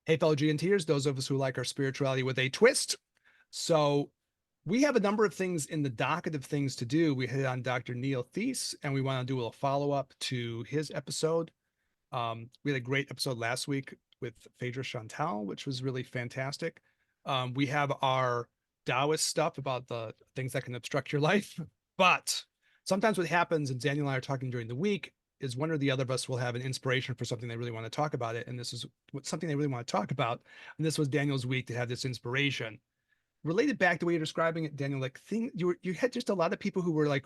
Hey, fellow GNTers, those of us who like our spirituality with a twist. So we have a number of things in the docket of things to do. We hit on Dr. Neil Thies, and we want to do a little follow-up to his episode. We had a great episode last week with Phaedra Chantal, which was really fantastic. We have our Taoist stuff about the things that can obstruct your life. But sometimes what happens, and Daniel and I are talking during the week, is one or the other of us will have an inspiration for something they really want to talk about it. And this is something they really want to talk about. And this was Daniel's week to have this inspiration. Related back to the way you're describing it, Daniel, like you had just a lot of people who were like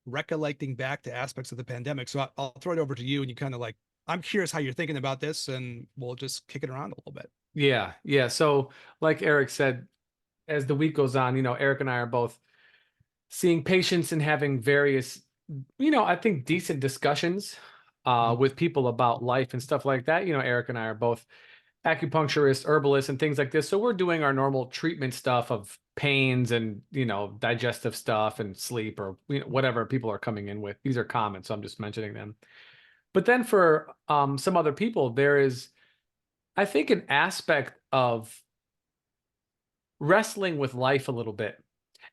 recollecting back to aspects of the pandemic. So I'll throw it over to you and you kind of like, I'm curious how you're thinking about this and we'll just kick it around a little bit. Yeah, yeah. So, like Eric said, as the week goes on, Eric and I are both seeing patients and having various, I think decent discussions Mhm. with people about life and stuff like that. Eric and I are both acupuncturists, herbalists, and things like this. So we're doing our normal treatment stuff of pains and, digestive stuff and sleep or whatever people are coming in with. These are common, so I'm just mentioning them. But then for some other people, there is, I think, an aspect of wrestling with life a little bit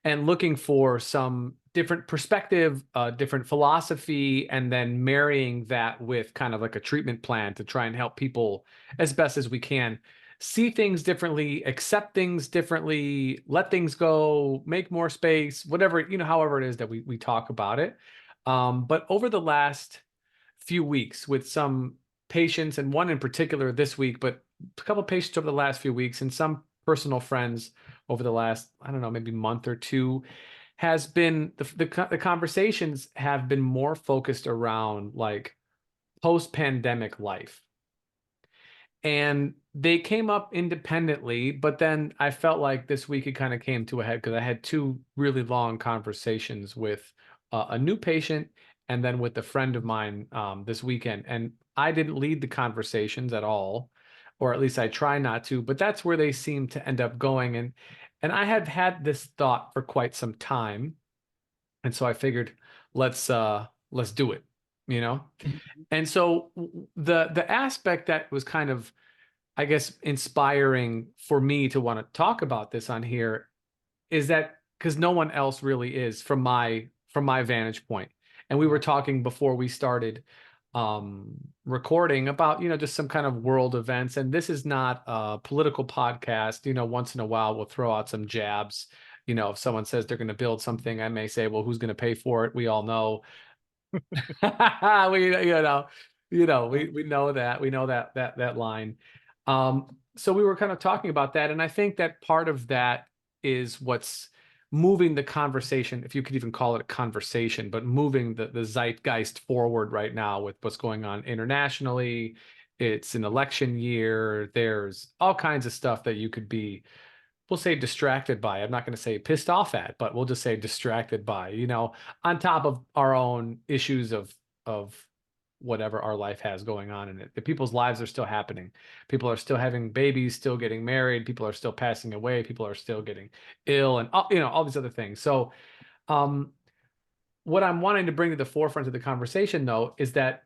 and looking for some different perspective, different philosophy, and then marrying that with kind of like a treatment plan to try and help people as best as we can see things differently, accept things differently, let things go, make more space, whatever, however it is that we talk about it. But over the last few weeks with some patients, and one in particular this week, but a couple of patients over the last few weeks and some personal friends over the last, I don't know, maybe month or two, has been the conversations have been more focused around like post-pandemic life. And they came up independently, but then I felt like this week it kind of came to a head because I had two really long conversations with a new patient and then with a friend of mine this weekend. And I didn't lead the conversations at all, or at least I try not to, but that's where they seem to end up going. And I have had this thought for quite some time. And so I figured let's do it, you know? And so the aspect that was kind of, I guess, inspiring for me to want to talk about this on here is that because no one else really is from my vantage point. And we were talking before we started recording about, just some kind of world events. And this is not a political podcast. Once in a while we'll throw out some jabs. If someone says they're going to build something, I may say, well, who's going to pay for it? We all know. we we know that that line. So we were kind of talking about that, and I think that part of that is what's moving the conversation, if you could even call it a conversation, but moving the zeitgeist forward right now with what's going on internationally. It's an election year. There's all kinds of stuff that you could be, we'll say, distracted by. I'm not going to say pissed off at, but we'll just say distracted by, on top of our own issues of whatever our life has going on in it. The people's lives are still happening. People are still having babies, still getting married, people are still passing away, people are still getting ill, and all these other things. So um what I'm wanting to bring to the forefront of the conversation, though, is that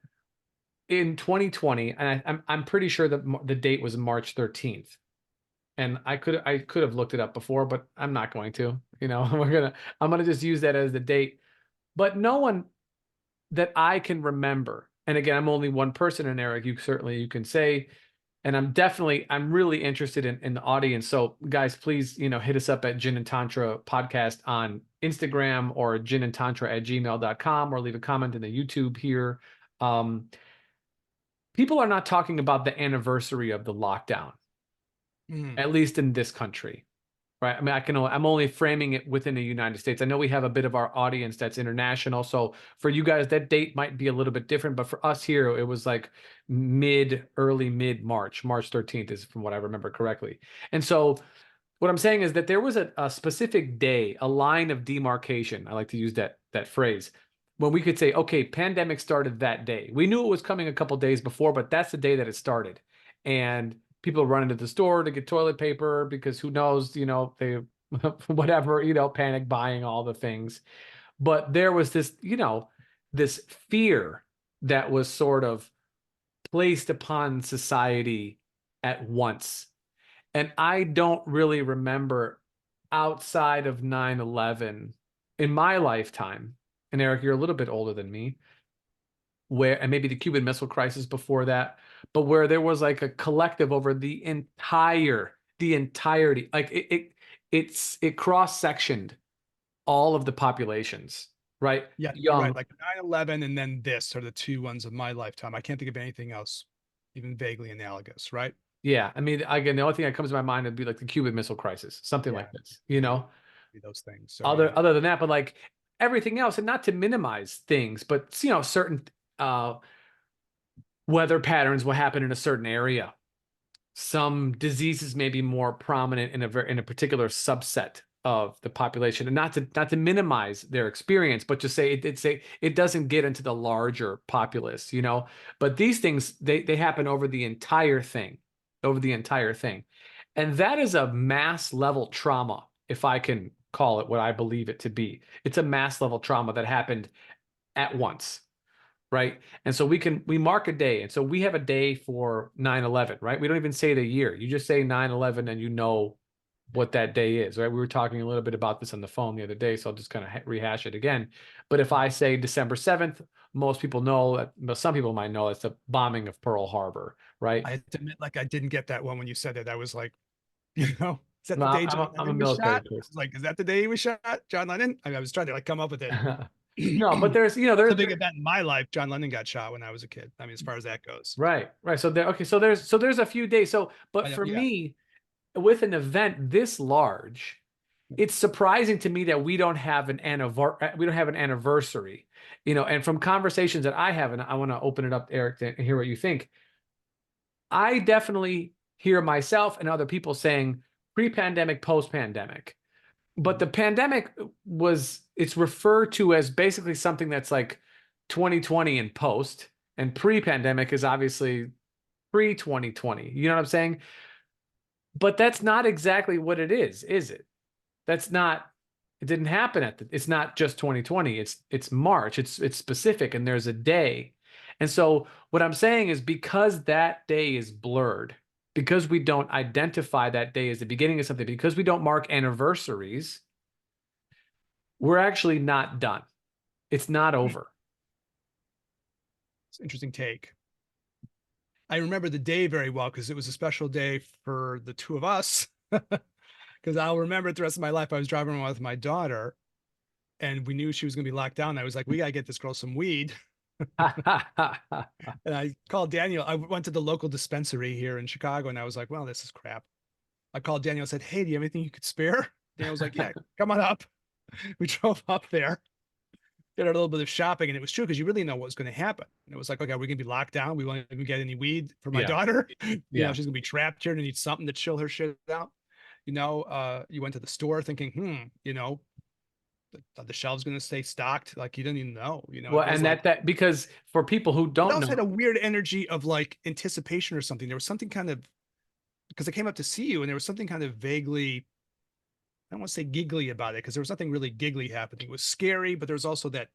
in 2020, and I'm pretty sure that the date was March 13th, and I could have looked it up before, but I'm not going to. I'm gonna just use that as the date. But no one that I can remember, and again, I'm only one person, and Eric, you can say, and I'm really interested in the audience. So guys, please, hit us up at Gin and Tantra Podcast on Instagram or ginandtantra@gmail.com, or leave a comment in the YouTube here. Um, People are not talking about the anniversary of the lockdown, Mm. at least in this country. Right. I mean, I'm only framing it within the United States. I know we have a bit of our audience that's international. So for you guys, that date might be a little bit different. But for us here, it was like early mid March. March 13th is from what I remember correctly. And so what I'm saying is that there was a specific day, a line of demarcation. I like to use that phrase, when we could say, okay, pandemic started that day. We knew it was coming a couple days before, but that's the day that it started. And people run into the store to get toilet paper because who knows, they whatever, panic buying all the things. But there was this fear that was sort of placed upon society at once. And I don't really remember outside of 9/11 in my lifetime. And Eric, you're a little bit older than me, where, and maybe the Cuban Missile Crisis before that, but where there was like a collective over the entirety, like it cross-sectioned all of the populations, right? Yeah, you're right. Young. Like 9/11 and then this are the two ones of my lifetime. I can't think of anything else even vaguely analogous, right? Yeah. I mean, again, the only thing that comes to my mind would be like the Cuban Missile Crisis, something Yeah, like this, you yeah, know, those things. So yeah, other than that, but like everything else, and not to minimize things, but certain uh weather patterns will happen in a certain area. Some diseases may be more prominent in a particular subset of the population, and not to minimize their experience, but just say it doesn't get into the larger populace, but these things, they happen over the entire thing, and that is a mass level trauma, if I can call it what I believe it to be. It's a mass level trauma that happened at once, right? And so we mark a day. And so we have a day for 9/11, right? We don't even say the year. You just say 9/11 and you know what that day is, right? We were talking a little bit about this on the phone the other day, so I'll just kind of rehash it again. But if I say December 7th, most people know that, well, some people might know it's the bombing of Pearl Harbor, right? I have to admit, like I didn't get that one when you said it. I was like, is that the Well, day John I'm a Lennon was military shot? I person. was like, is that the day he was shot, John Lennon? I was trying to like come up with it. No, but there's, It's a big event in my life. John Lennon got shot when I was a kid. I mean, as far as that goes. right, right. So there, okay, so there's a few days. So, but for Yeah. me, with an event this large, it's surprising to me that we don't have an anniversary, and from conversations that I have, and I want to open it up, Eric, to hear what you think. I definitely hear myself and other people saying pre-pandemic, post-pandemic. But the pandemic it's referred to as basically something that's like 2020 and post, and pre-pandemic is obviously pre-2020. You know what I'm saying? But that's not exactly what it is it? That's not, it didn't happen it's not just 2020. It's March. It's specific, and there's a day. And so what I'm saying is, because that day is blurred, because we don't identify that day as the beginning of something, because we don't mark anniversaries, we're actually not done. It's not over. It's an interesting take. I remember the day very well because it was a special day for the two of us. Because I'll remember it the rest of my life. I was driving around with my daughter and we knew she was going to be locked down. I was like, we got to get this girl some weed. And I called Daniel. I went to the local dispensary here in Chicago and I was like, well, this is crap. I called Daniel and said, hey, do you have anything you could spare? Daniel was like, yeah, come on up. We drove up there, did a little bit of shopping, and it was true because you really know what was going to happen. And it was like, okay, we're going to be locked down. We won't even get any weed for my Yeah. daughter. Yeah. She's going to be trapped here and need something to chill her shit out. You went to the store thinking, the shelves going to stay stocked. Like you didn't even know, Well, it was and like, that because for people who it don't also had a know, weird energy of like anticipation or something. There was something kind of, because I came up to see you and there was something kind of vaguely, I don't want to say giggly about it because there was nothing really giggly happening. It was scary, but there was also that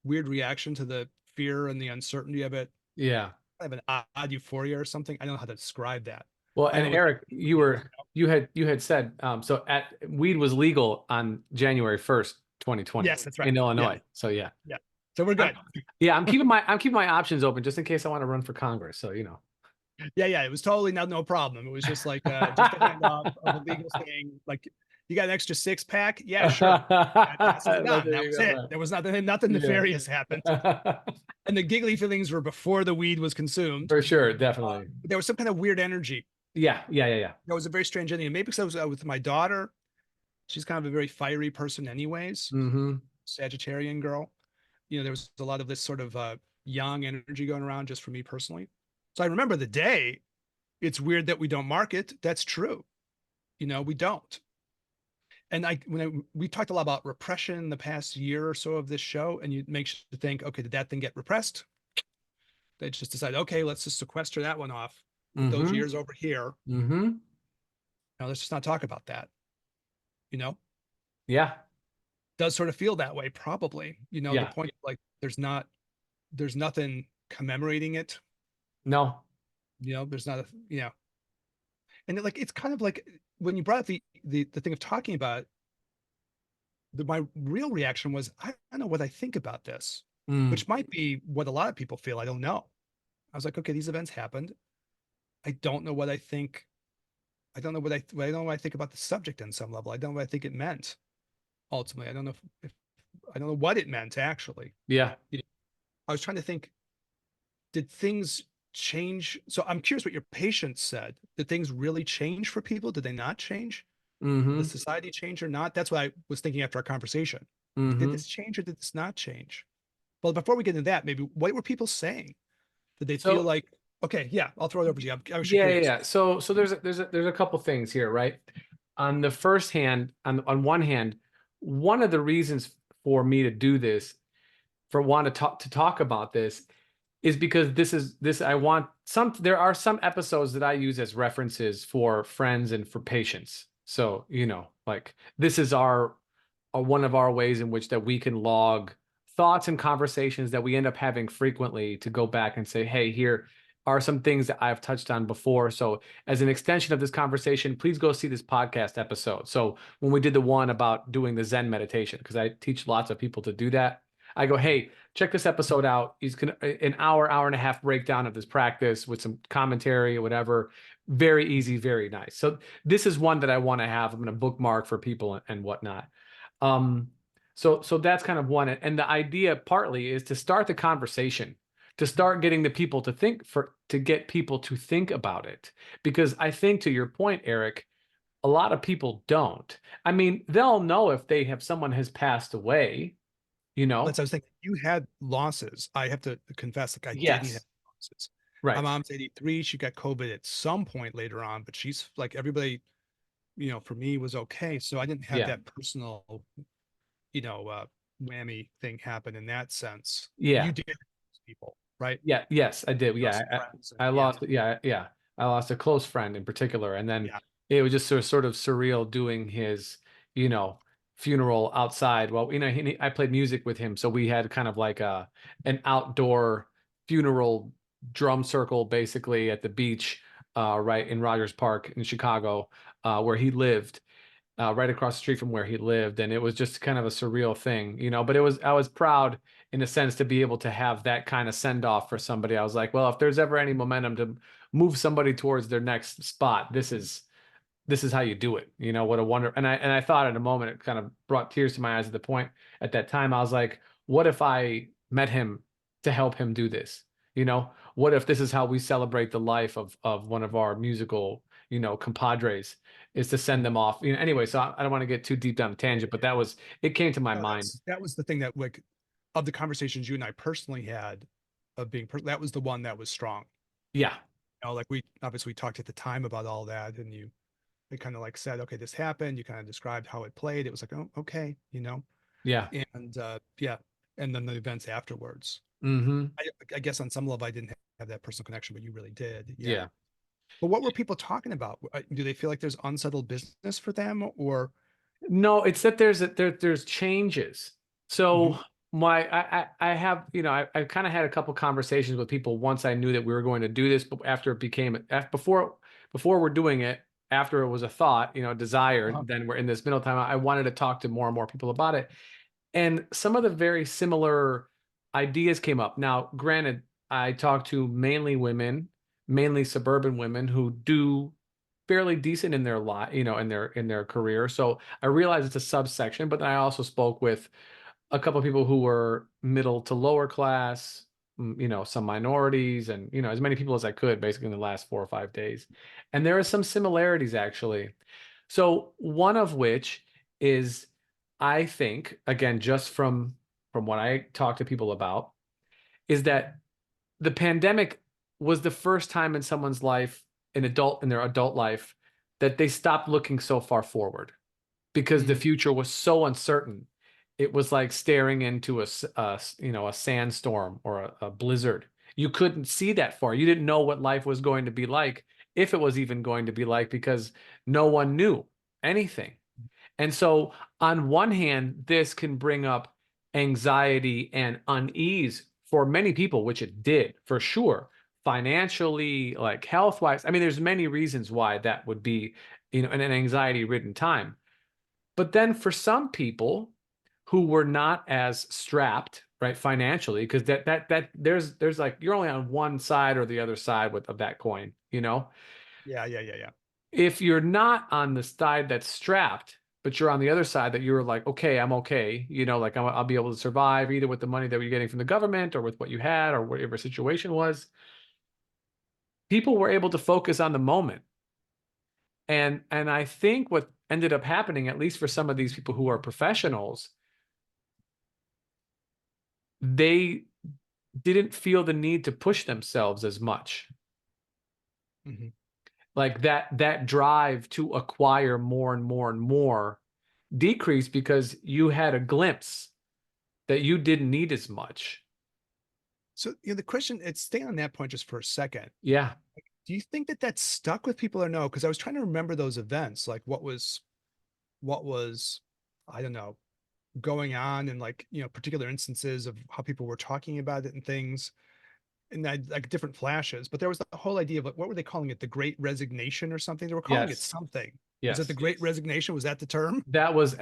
weird reaction to the fear and the uncertainty of it. yeah. I have an odd euphoria or something. I don't know how to describe that. Well, I and know what Eric, the feeling is. you had said, so at weed was legal on January 1st, 2020 Yes, that's right. in Yeah, Illinois. So yeah. yeah. So we're I'm, good. yeah, I'm keeping my options open just in case I want to run for Congress. So, Yeah, yeah. It was totally no problem. It was just like just a handoff of a legal thing. Like, you got an extra six pack? Yeah, sure. Passes it Well, on. there That you was go. it. Right. There was nothing nefarious happened. Yeah. And the giggly feelings were before the weed was consumed. For sure, definitely. But there was some kind of weird energy. Yeah, yeah, yeah, yeah. There was a very strange energy. And maybe because I was with my daughter. She's kind of a very fiery person, anyways. Mm-hmm. Sagittarian girl. There was a lot of this sort of young energy going around just for me personally. So I remember the day. It's weird that we don't mark it. That's true. We don't. And we talked a lot about repression in the past year or so of this show, and it makes you think, okay, did that thing get repressed? They just decided, okay, let's just sequester that one off. Put those Mm-hmm. years over here. Mm-hmm. Now let's just not talk about that. You know, Yeah. does sort of feel that way, probably. The Yeah. point, like, there's nothing commemorating it. No. There's not a. And like, it's kind of like when you brought up the thing of talking about it, my real reaction was, I don't know what I think about this, Mm, which might be what a lot of people feel. I don't know. I was like, okay, these events happened. I don't know what I think. I don't know what I don't know what I think about the subject on some level. I don't know what I think it meant ultimately. I don't know if I don't know what it meant actually. yeah. You know, I was trying to think, did things change? So I'm curious what your patients said. Did things really change for people? Did they not change? Did the Mm-hmm. society change or not? That's what I was thinking after our conversation. Like, did Mm-hmm. this change or did this not change? Well, before we get into that, maybe what were people saying? Did they feel So like, okay, yeah, I'll throw it over to you. I'm actually yeah, yeah, curious. yeah. So there's a couple things here, right? On the first hand, on one hand, one of the reasons for me to do this, for want to talk about this, is because this I want some there are some episodes that I use as references for friends and for patients. So, like this is our one of our ways in which that we can log thoughts and conversations that we end up having frequently to go back and say, hey, here are some things that I've touched on before. So, as an extension of this conversation, please go see this podcast episode. So, when we did the one about doing the Zen meditation, because I teach lots of people to do that, I go, hey, check this episode out. He's gonna an hour and a half breakdown of this practice with some commentary or whatever. Very easy, very nice. So this is one that I want to have. I'm going to bookmark for people and whatnot. Um, so that's kind of one. And the idea partly is to start the conversation, to start getting the people to to get people to think about it. Because I think to your point, Eric, a lot of people don't. I mean, they'll know if they have someone has passed away, you That's know? what I was thinking. You had losses. I have to confess, like I did have Yes. losses. My Right. mom's 83. She got COVID at some point later on, but she's like everybody, for me was okay. So I didn't have Yeah. that personal, you know, uh, whammy thing happen in that sense. You Yeah. did lose people, right? Yeah. Yes, I did. You lost Yeah. some friends and I yeah, lost. Yeah. Yeah. I lost a close friend in particular. And then yeah. it was just sort of surreal doing his, you know, funeral outside. Well, I played music with him. So we had kind of like an outdoor funeral drum circle basically at the beach, right in Rogers Park in Chicago, where he lived. Right across the street from where he lived, and it was just kind of a surreal thing, but I was proud in a sense to be able to have that kind of send off for somebody. I was like, well, if there's ever any momentum to move somebody towards their next spot, this is how you do it. What a wonder. And I thought in a moment, it kind of brought tears to my eyes at the point at that time. I was like, what if I met him to help him do this? What if this is how we celebrate the life of one of our musical, compadres, is to send them off. Anyway, so I don't want to get too deep down a Yeah, tangent, but yeah. it came to my No, mind. that was the thing that like of the conversations you and I personally had of being that was the one that was strong. Yeah, Like we obviously talked at the time about all that, and they kind of like said, okay, this happened. You kind of described how it played. It was like, oh, okay, yeah. and yeah, and then the events afterwards. Mm-hmm. I guess on some level I didn't have that personal connection, but you really did. Yeah. Yeah. But what were people talking about? Do they feel like there's unsettled business for them, or No, it's that there's changes. Mhm. So I have, I kind of had a couple conversations with people once I knew that we were going to do this, but after it became before we're doing it, after it was a thought, desire, Uh-huh. then we're in this middle time. I wanted to talk to more and more people about it. And some of the very similar ideas came up. Now, granted, I talked to mainly women, mainly suburban women who do fairly decent in their life, in their career. So I realize it's a subsection, but then I also spoke with a couple of people who were middle to lower class, some minorities, and as many people as I could basically in the last 4 or 5 days. And there are some similarities actually. So one of which is, I think, again, just from what I talk to people about, is that the pandemic was the first time in someone's life, in their adult life, that they stopped looking so far forward because the Mhm. future was so uncertain. It was like staring into a sandstorm or a blizzard. You couldn't see that far. You didn't know what life was going to be like, if it was even going to be like, because no one knew anything. And so, on one hand, this can bring up anxiety and unease for many people, which it did for sure. financially, like health wise. I mean, there's many reasons why that would be, an anxiety ridden time. But then for some people who were not as strapped, right, financially, because that there's like you're only on one side or the other side of that coin, Yeah, yeah, yeah, yeah. if you're not on the side that's strapped, but you're on the other side that you're like, okay, I'm okay, like I'll be able to survive either with the money that you're getting from the government or with what you had or whatever situation was. People were able to focus on the moment. And I think what ended up happening, at least for some of these people who are professionals, they didn't feel the need to push themselves as much. Mhm. Like that drive to acquire more and more and more decreased because you had a glimpse that you didn't need as much. So, the question, it's stay on that point just for a second. Yeah. Do you think that that stuck with people or no? Because I was trying to remember those events, like what was, I don't know, going on and like, particular instances of how people were talking about it and things. And I like different flashes, but there was the whole idea of what were they calling it? The Great Resignation or something? They were calling it Yes. something. Was it the Yes. Great Resignation? Was that the term? That was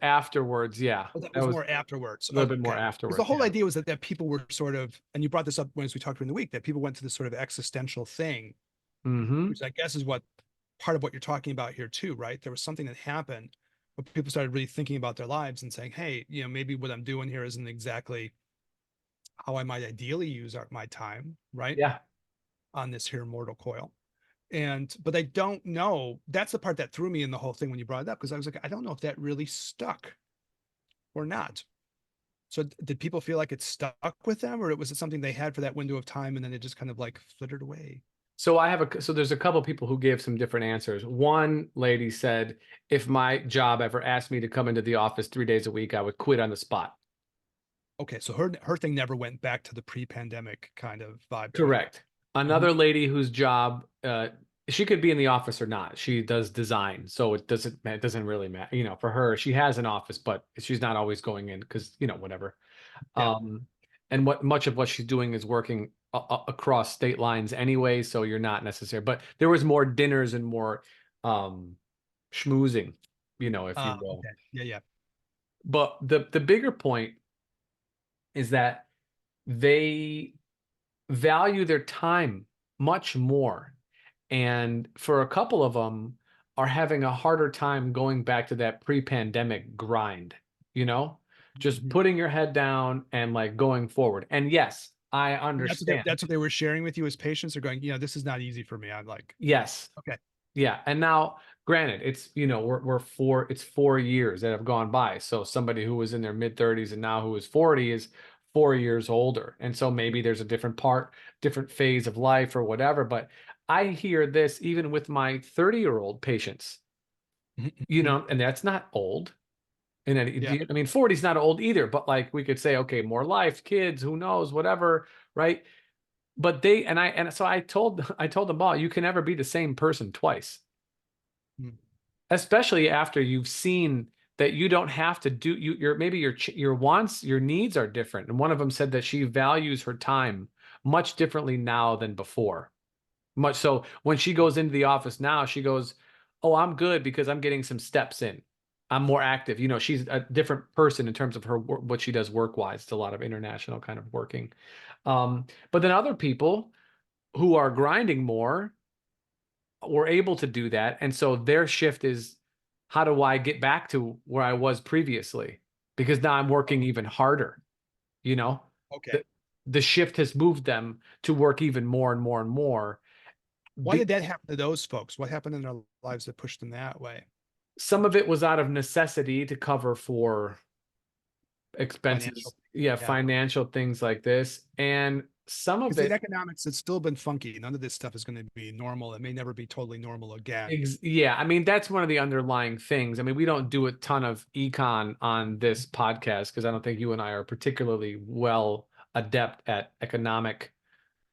afterwards. Yeah. Oh, that That was was more afterwards. a little bit more Okay. Because the afterwards. whole Yeah. idea was that people were sort of, and you brought this up when we talked during the week, that people went to this sort of existential thing, Mm-hmm. which I guess is what part of what you're talking about here too, right? There was something that happened where people started really thinking about their lives and saying, hey, maybe what I'm doing here isn't exactly how I might ideally use my time, right? Yeah. On this here mortal coil. But I don't know. That's the part that threw me in the whole thing when you brought it up, because I was like, I don't know if that really stuck or not. So did people feel like it stuck with them, or was it something they had for that window of time and then it just kind of like flittered away? So there's a couple people who gave some different answers. One lady said, if my job ever asked me to come into the office 3 days a week, I would quit on the spot. Okay, so her thing never went back to the pre-pandemic kind of vibe to her. Correct. Another lady whose job, she could be in the office or not. She does design, so it doesn't really matter. For her, she has an office, but she's not always going in because whatever. Yeah. Um, and much of what she's doing is working across state lines anyway, so you're not necessary. But there was more dinners and more um, schmoozing, if you will. Okay. Yeah, yeah. But the bigger point is that they value their time much more. And for a couple of them are having a harder time going back to that pre-pandemic grind, you know, just Mhm. putting your head down and like going forward. And yes, I And understand. that's what they were sharing with you as patients. They're going, this is not easy for me. I'm like, Yes. okay. Yeah. And now, granted, it's, it's 4 years that have gone by. So somebody who was in their mid 30s and now who is 40 is 4 years older. And so maybe there's a different phase of life or whatever. But I hear this even with my 30-year-old patients, Mhm. and that's not old. And Yeah. I mean, 40 is not old either, but like we could say, okay, more life, kids, who knows, whatever, right? But so I told them all, you can never be the same person twice, Mm. especially after you've seen that you don't have to do maybe your wants, your needs are different. And one of them said that she values her time much differently now than before. Much so when she goes into the office now, she goes, "Oh, I'm good because I'm getting some steps in. I'm more active." She's a different person in terms of what she does work wise. It's a lot of international kind of working. But then other people who are grinding more were able to do that. And so their shift is, how do I get back to where I was previously? Because now I'm working even harder, you know? Okay. The, the shift has moved them to work even more and more and more. Why did that happen to those folks? What happened in their lives that pushed them that way? Some of it was out of necessity to cover for Financial. expenses, yeah, Yeah. financial things like this. And some of Because in it, economics, it's still been funky. None of this stuff is going to be normal. It may never be totally normal again. yeah, I mean, that's one of the underlying things. I mean, we don't do a ton of econ on this podcast because I don't think you and I are particularly well adept at economic.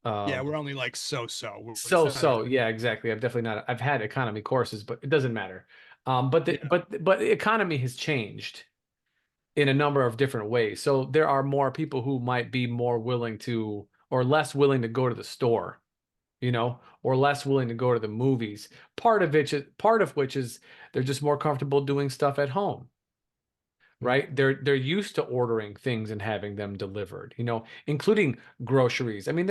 Yeah, Um, we're only like so. It's so, not as so yeah, exactly. I've had economy courses, but it doesn't matter. yeah. But the economy has changed in a number of different ways. So there are more people who might be more willing to or less willing to go to the store or less willing to go to the movies. Part of which is they're just more comfortable doing stuff at home, Mm. right? They're used to ordering things and having them delivered, including groceries. I mean,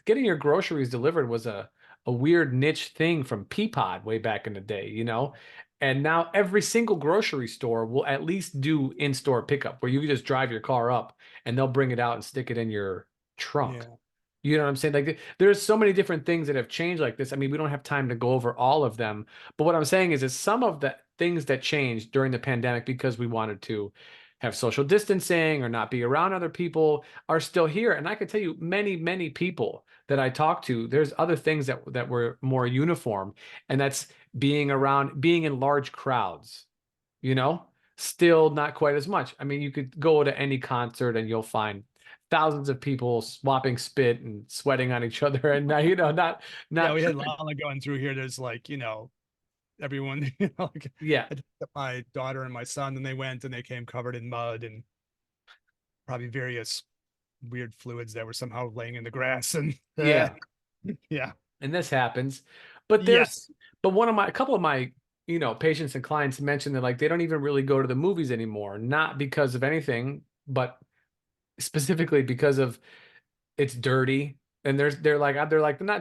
getting your groceries delivered was a weird niche thing from Peapod way back in the day, And now every single grocery store will at least do in-store pickup where you can just drive your car up and they'll bring it out and stick it in your trunk. Yeah. You know what I'm saying? Like there's so many different things that have changed like this. I mean, we don't have time to go over all of them, but what I'm saying is some of the things that changed during the pandemic because we wanted to have social distancing or not be around other people are still here. And I can tell you many, many people that I talk to, there's other things that were more uniform, and that's being in large crowds, you know, still not quite as much. I mean, you could go to any concert and you'll find thousands of people swapping spit and sweating on each other and Yeah, not we had tripping. Lala going through here. There's like, everyone, like Yeah. I took my daughter and my son, and they went and they came covered in mud and probably various weird fluids that were somehow laying in the grass. And Yeah. yeah. And this happens. But Yes. a couple of my, patients and clients mentioned that like they don't even really go to the movies anymore, not because of anything, but specifically because of it's dirty. And they're not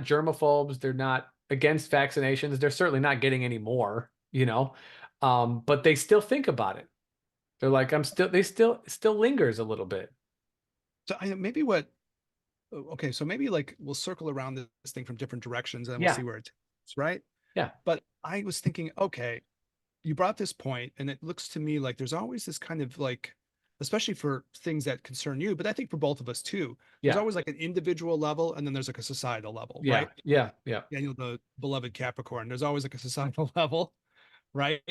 germaphobes, they're not against vaccinations, they're certainly not getting any more, but they still think about it. They're like, they still lingers a little bit. So maybe what, okay, so maybe like we'll circle around this thing from different directions and we'll Yeah. see where it takes, right? Yeah. But I was thinking, okay, you brought this point, and it looks to me like there's always this kind of like, especially for things that concern you, but I think for both of us too, there's Yeah. always like an individual level and then there's like a societal level, Yeah. right? Yeah. Yeah. Daniel, the beloved Capricorn, there's always like a societal level, right?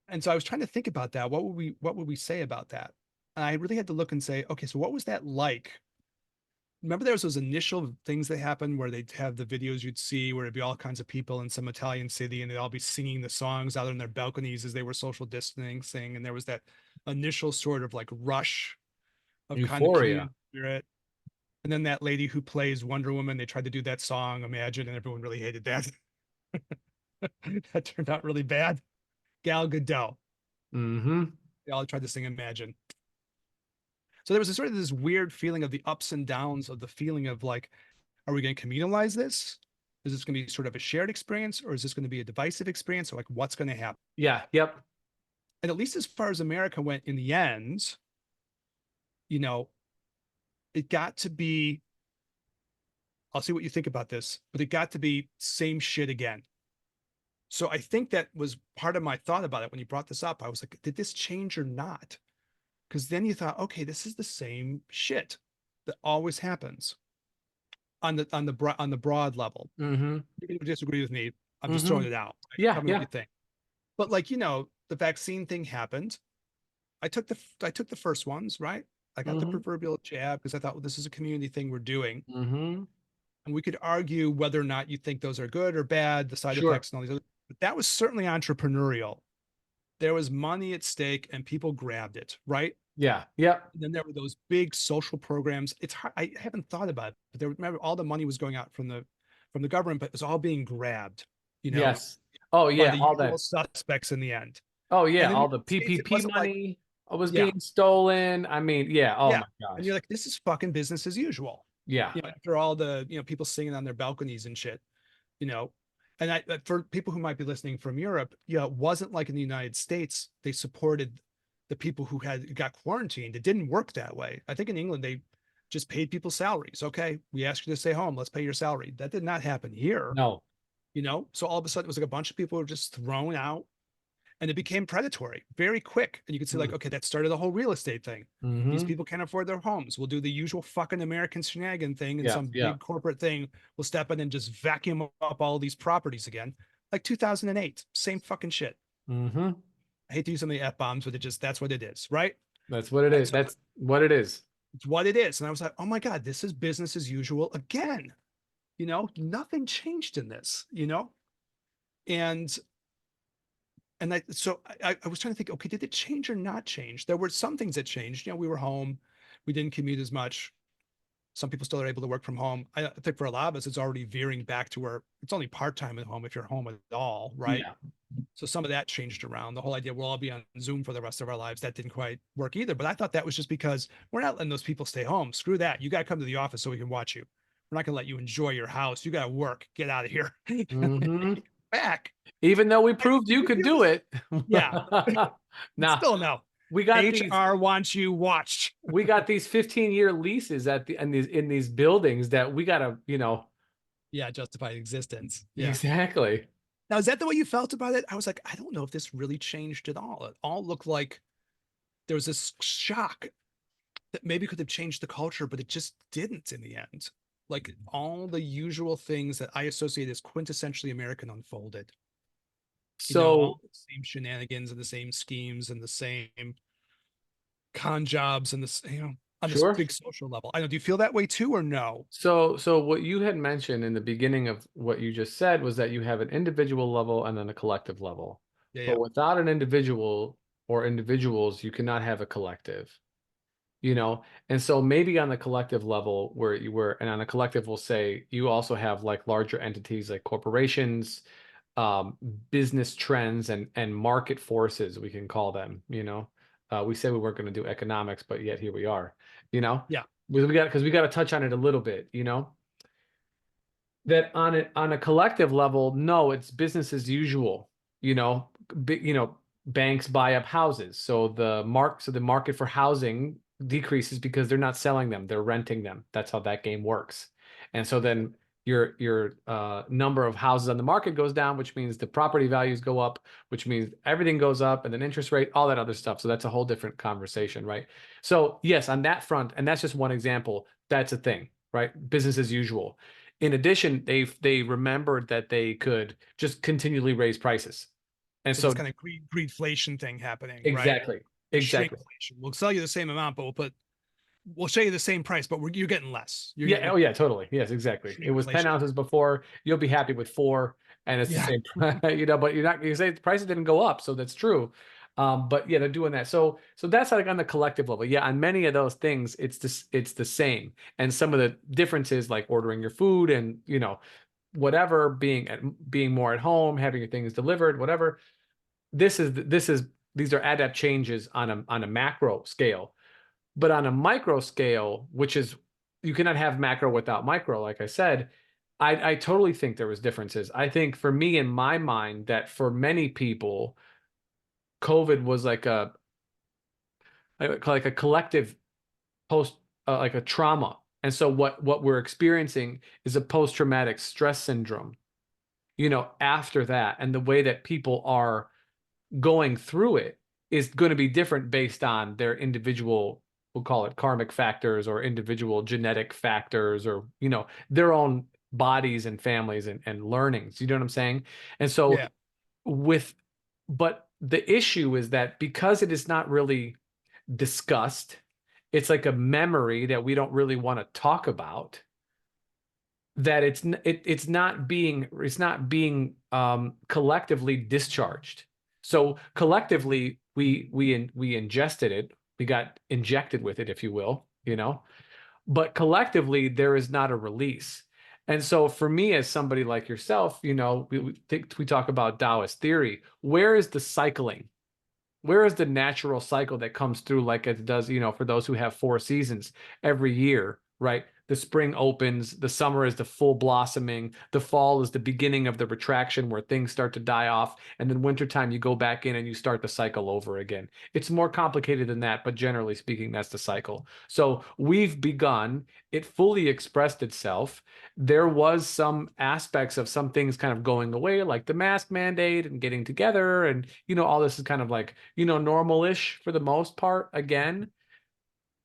And so I was trying to think about that. What would we say about that? And I really had to look and say, okay, so what was that like? Remember there was those initial things that happened where they'd have the videos you'd see where it'd be all kinds of people in some Italian city and they'd all be singing the songs out on their balconies as they were social distancing. And there was that initial sort of like rush of kind of Euphoria. community spirit. And then that lady who plays Wonder Woman, they tried to do that song, Imagine, and everyone really hated that. That turned out really bad. Gal Gadot. Mm-hmm. They all tried to sing Imagine. So there was a sort of this weird feeling of the ups and downs of the feeling of like, are we going to communalize this? Is this going to be sort of a shared experience, or is this going to be a divisive experience? Or like, what's going to happen? Yeah. Yep. And at least as far as America went in the end, you know, it got to be, I'll see what you think about this, but it got to be same shit again. So I think that was part of my thought about it when you brought this up. I was like, did this change or not? Because then you thought, okay, this is the same shit that always happens on the broad level. Mm-hmm. You can disagree with me. I'm just Mm-hmm. throwing it out. Like, Yeah. tell me what Yeah. you think. But like, the vaccine thing happened. I took the first ones, right? I got the Mm-hmm. proverbial jab because I thought, well, this is a community thing we're doing. Mm-hmm. And we could argue whether or not you think those are good or bad, the side Sure. effects and all these other, but that was certainly entrepreneurial. There was money at stake and people grabbed it, right? Yeah. Yep. And then there were those big social programs. It's hard, I haven't thought about it, but remember all the money was going out from the government, but it was all being grabbed, you know, Yes. Oh by yeah. the All usual that. suspects in the end. Oh And yeah. in the All the United States, it PPP wasn't like, money was yeah, being stolen. I mean, yeah. Oh yeah. my And gosh. you're like, this is fucking business as usual. Yeah. After all the, people singing on their balconies and shit, you know. And for people who might be listening from Europe, yeah, it wasn't like in the United States, they supported the people who got quarantined. It didn't work that way. I think in England, they just paid people salaries. Okay, we asked you to stay home. Let's pay your salary. That did not happen here, No. So all of a sudden, it was like a bunch of people were just thrown out and it became predatory very quick. And you could see, like, okay, that started the whole real estate thing. These Mm-hmm. people can't afford their homes. We'll do the usual fucking American shenanigan thing, and Yeah. some Yeah. big corporate thing will step in and just vacuum up all these properties again. Like 2008, same fucking shit. Mm-hmm. I hate to use some of the F bombs, but that's what it is, right? That's what it And is. so That's what it is. it's what it is. And I was like, oh my God, this is business as usual again. Nothing changed in this. And I was trying to think, okay, did it change or not change? There were some things that changed. We were home, we didn't commute as much. Some people still are able to work from home. I think for a lot of us, it's already veering back to where it's only part-time at home if you're home at all, right? Yeah. So some of that changed around. The whole idea we'll all be on Zoom for the rest of our lives, that didn't quite work either. But I thought that was just because we're not letting those people stay home. Screw that. You got to come to the office so we can watch you. We're not going to let you enjoy your house. You got to work. Get out of here. Hmm. Back. Even though we I, proved you you could feel do this? it. Yeah. Nah, Still no. we got these HR wants you watched. we got these 15-year leases at the in these buildings that we gotta, Yeah. Justified existence. Yeah. exactly. Now, is that the way you felt about it? I was like, I don't know if this really changed at all. It all looked like there was this shock that maybe could have changed the culture, but it just didn't in the end. Like all the usual things that I associate as quintessentially American unfolded. All So the same shenanigans and the same schemes and the same con jobs and this, on this sure. big social level. I know. Do you feel that way too, or no? So what you had mentioned in the beginning of what you just said was that you have an individual level and then a collective level. Yeah, yeah. But without an individual or individuals, you cannot have a collective, you know? And so maybe on the collective level where you were, and on a collective, we'll say you also have like larger entities like corporations, um, business trends and market forces, we can call them, we said we weren't going to do economics, but yet here we are, you know, Yeah. because we got to touch on it a little bit, that on a collective level, no, it's business as usual. You know, banks buy up houses, so the market for housing decreases because they're not selling them; they're renting them. That's how that game works. And so then your number of houses on the market goes down, which means the property values go up, which means everything goes up, and then interest rate, all that other stuff. So that's a whole different conversation, right? So yes, on that front, and that's just one example. That's a thing, right? Business as usual. In addition, they remembered that they could just continually raise prices. And So this so kind of greedflation thing happening, right? exactly, exactly. Shrinkflation. We'll sell you the same amount, but we'll show you the same price, but you're getting less. You're Yeah, getting oh yeah, totally. Yes, exactly. It was 10 shrinkflation. ounces before, you'll be happy with four, and it's the Yeah. same, but you say the prices didn't go up, so that's true. But yeah, they're doing that. So that's like on the collective level. Yeah, on many of those things, it's the same. And some of the differences like ordering your food and whatever, being more at home, having your things delivered, whatever. This is these are adapt changes on a macro scale. But on a micro scale, which is you cannot have macro without micro, like I said, I totally think there was differences. I think for me in my mind that for many people, COVID was like a collective post like a trauma. And so what we're experiencing is a post-traumatic stress syndrome, after that. And the way that people are going through it is going to be different based on their individual, we'll call it karmic factors or individual genetic factors or, their own bodies and families and learnings. You know what I'm saying? And so Yeah. with, but the issue is that because it is not really discussed, it's like a memory that we don't really want to talk about, that it's not being collectively discharged. So collectively we ingested it, we got injected with it, if you will, but collectively there is not a release. And so for me as somebody like yourself, we talk about Taoist theory. Where is the cycling? Where is the natural cycle that comes through like it does, for those who have 4 seasons every year, right? The spring opens, the summer is the full blossoming, the fall is the beginning of the retraction where things start to die off, and then wintertime you go back in and you start the cycle over again. It's more complicated than that, but generally speaking, that's the cycle. So we've begun, it fully expressed itself. There was some aspects of some things kind of going away, like the mask mandate and getting together, and all this is kind of like normal-ish for the most part again,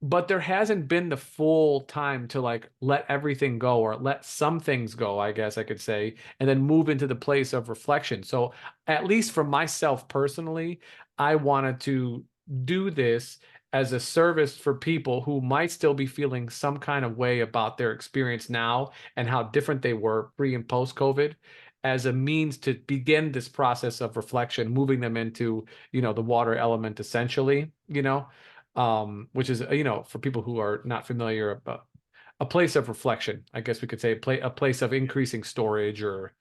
but there hasn't been the full time to like let everything go or let some things go, I guess I could say, and then move into the place of reflection. So at least for myself personally, I wanted to do this as a service for people who might still be feeling some kind of way about their experience now and how different they were pre and post COVID, as a means to begin this process of reflection, moving them into, the water element essentially, which is, for people who are not familiar a place of reflection, I guess we could say, a place of increasing storage, or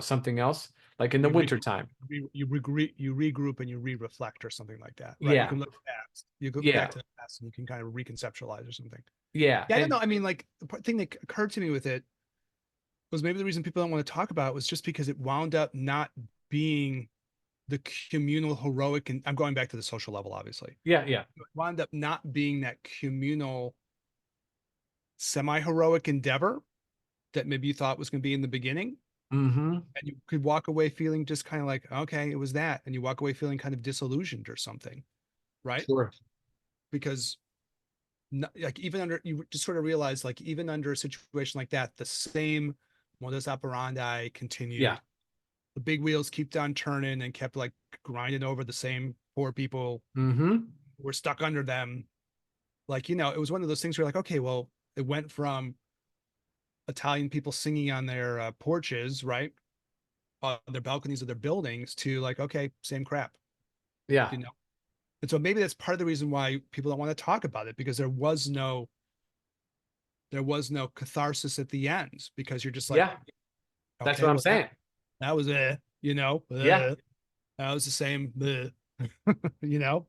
something else, like in the You re, wintertime. you regroup and you re-reflect or something like that, right? You Yeah, can look past, you go back yeah, to the past and you can kind of reconceptualize or something. yeah, Yeah, I don't know. and I mean, like the thing that occurred to me with it was maybe the reason people don't want to talk about it was just because it wound up not being the communal heroic, and I'm going back to the social level, obviously. yeah, yeah. It wound up not being that communal semi-heroic endeavor that maybe you thought was going to be in the beginning. Mm-hmm. And you could walk away feeling just kind of like, okay, it was that. And you walk away feeling kind of disillusioned or something, right? Sure. Because like even under, you just sort of realize like even under a situation like that, the same modus operandi Yeah. continued. The big wheels kept on turning and kept like grinding over the same poor people Mm-hmm. who were stuck under them. Like, it was one of those things where you're like, okay, well, it went from Italian people singing on their porches, right? On their balconies of their buildings to like, okay, same crap, Yeah. you know? And so maybe that's part of the reason why people don't want to talk about it, because there was no catharsis at the end, because you're just like, Yeah. That's okay, what I'm well, that saying. that was Yeah. that was the same, you know?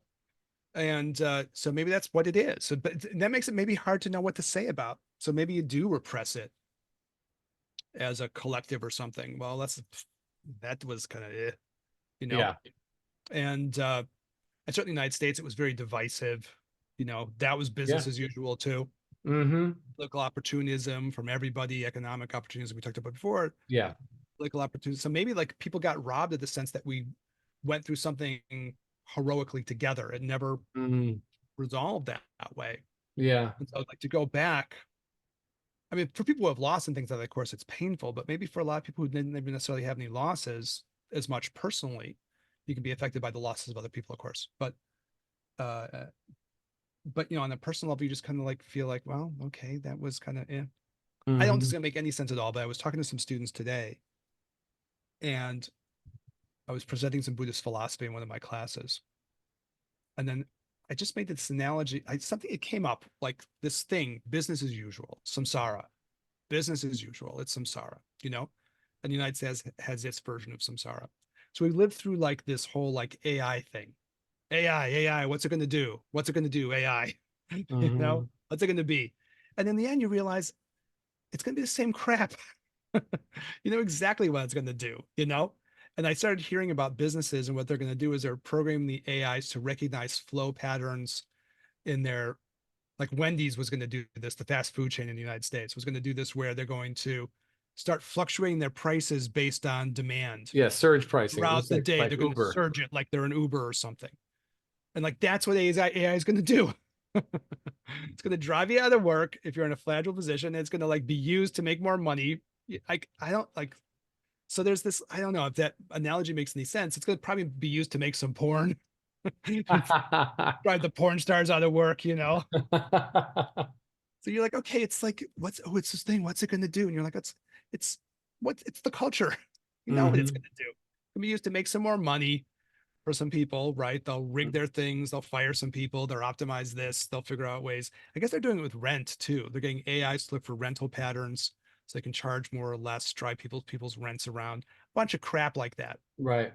And so maybe that's what it is. So, but that makes it maybe hard to know what to say about. So maybe you do repress it as a collective or something. Well, that was kind of you know. Yeah. And certainly in the United States, it was very divisive. That was Yeah. business as usual too. Mm-hmm. Political opportunism from everybody, economic opportunism we talked about before, Yeah. political opportunism. So maybe like people got robbed of the sense that we went through something heroically together. It never Mm, resolved that way. yeah. And so like to go back, I mean, for people who have lost and things like that, of course, it's painful, but maybe for a lot of people who didn't even necessarily have any losses as much personally, you can be affected by the losses of other people, of course. Uh, but on a personal level, you just kind of like feel like, well, okay, that was kind of, I don't think it's Mm-hmm. gonna make any sense at all. But I was talking to some students today, and I was presenting some Buddhist philosophy in one of my classes, and then I just made this analogy. Something it came up like this thing, business as usual, samsara, business as usual. It's samsara, and the United States has its version of samsara. So we lived through like this whole like AI thing. AI, what's it going to do? What's it going to do? AI, Mm-hmm. what's it going to be? And in the end, you realize it's going to be the same crap. You know exactly what it's going to do. And I started hearing about businesses, and what they're going to do is they're programming the AIs to recognize flow patterns in their, like Wendy's was going to do this, the fast food chain in the United States was going to do this, where they're going to start fluctuating their prices based on demand Yeah. Surge pricing, throughout just the like day. They're going to Uber. surge it like they're an Uber or something. And like that's what AI is going to do. It's going to drive you out of work if you're in a fragile position. It's going to like be used to make more money. I don't like. So there's this. I don't know if that analogy makes any sense. It's going to probably be used to make some porn. Drive the porn stars out of work. So you're like, okay, it's like, it's this thing. What's it going to do? And you're like, it's it's the culture. You know what it's Mm-hmm. going to do. It's going to be used to make some more money for some people, right? They'll rig their things, they'll fire some people, they'll optimize this, they'll figure out ways. I guess they're doing it with rent too. They're getting AIs to look for rental patterns so they can charge more or less, drive people's rents around. A bunch of crap like that. Right.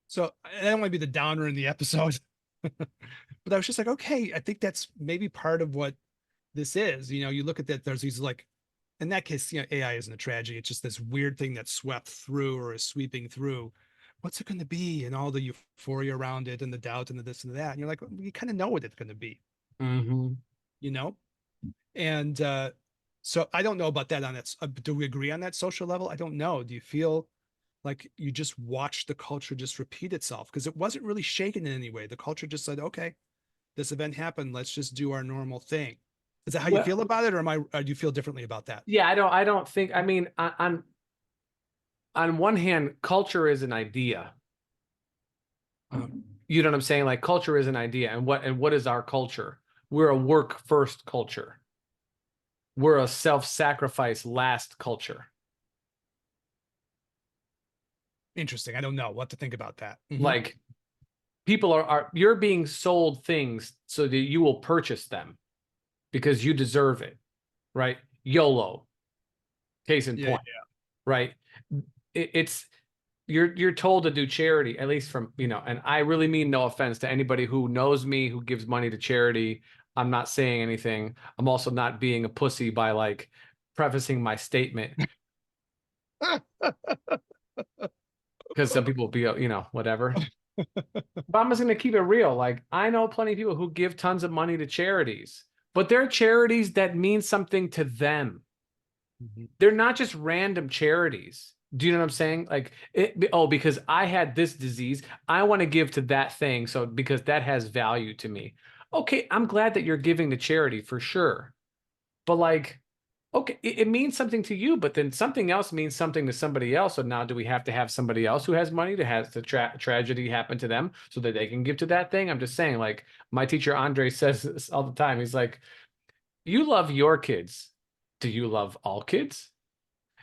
So I don't want to be the downer in the episode, but I was just like, okay, I think that's maybe part of what this is. You look at that, there's these like, in that case, AI isn't a tragedy. It's just this weird thing that's swept through or is sweeping through. What's it going to be? And all the euphoria around it and the doubt and the this and the that. And you're like, well, you kind of know what it's going to be, Mm-hmm. you know? And so I don't know about that on that. Do we agree on that social level? I don't know. Do you feel like you just watched the culture just repeat itself? Because it wasn't really shaken in any way. The culture just said, okay, this event happened. Let's just do our normal thing. Is that how you Well, feel about it? Or do you feel differently about that? yeah, I don't think, I mean, on one hand, culture is an idea. You know what I'm saying? Like culture is an idea. And what is our culture? We're a work first culture. We're a self-sacrifice last culture. Interesting. I don't know what to think about that. Like people are you're being sold things so that you will purchase them because you deserve it, right? YOLO, case in Yeah. point, right? It's you're told to do charity, at least from, and I really mean no offense to anybody who knows me, who gives money to charity. I'm not saying anything. I'm also not being a pussy by like prefacing my statement, because some people will be, whatever. But I'm just going to keep it real. Like, I know plenty of people who give tons of money to charities, but they're charities that mean something to them. Mhm. They're not just random charities. Do you know what I'm saying? Like, because I had this disease, I want to give to that thing. So, because that has value to me. Okay, I'm glad that you're giving to charity for sure. But, like, okay, it means something to you, but then something else means something to somebody else. So now do we have to have somebody else who has money to have the tragedy happen to them so that they can give to that thing? I'm just saying, like, my teacher Andre says this all the time. He's like, you love your kids. Do you love all kids?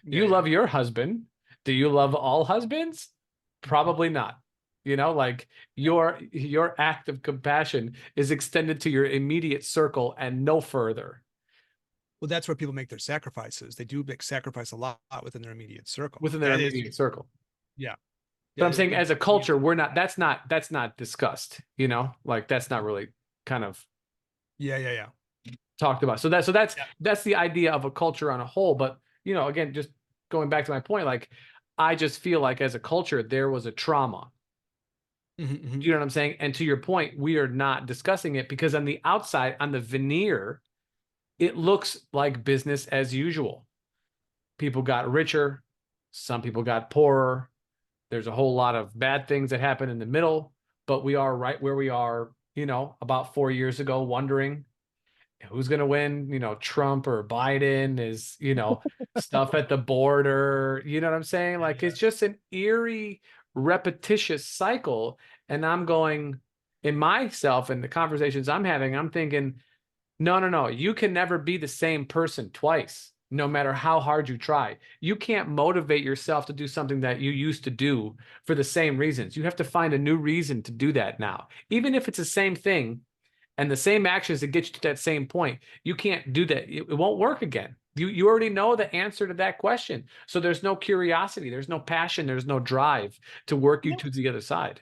Yeah, You yeah. love your husband. Do you love all husbands? Mhm. Probably not. Like your act of compassion is extended to your immediate circle and no further. Well, that's where people make their sacrifices. They do make sacrifice a lot within their immediate circle. Within their That is, immediate circle. yeah, But yeah. I'm saying as a culture, we're not, that's not discussed, like that's not really kind of Yeah, yeah, yeah. talked about. So that's Yeah. that's the idea of a culture on a whole. But again, just going back to my point, like I just feel like as a culture, there was a trauma. Mhm, Do mhm. you know what I'm saying? And to your point, we are not discussing it because on the outside, on the veneer, it looks like business as usual. People got richer, some people got poorer. There's a whole lot of bad things that happen in the middle, but we are right where we are, about 4 years ago, wondering who's going to win, Trump or Biden, is, stuff at the border. You know what I'm saying? Yeah, Like yeah. it's just an eerie, repetitious cycle. And I'm going in myself and the conversations I'm having, I'm thinking, no, no, no. You can never be the same person twice, no matter how hard you try. You can't motivate yourself to do something that you used to do for the same reasons. You have to find a new reason to do that now. Even if it's the same thing and the same actions that get you to that same point, you can't do that. It won't work again. You already know the answer to that question. So there's no curiosity, there's no passion, there's no drive to work You you know, to the other side.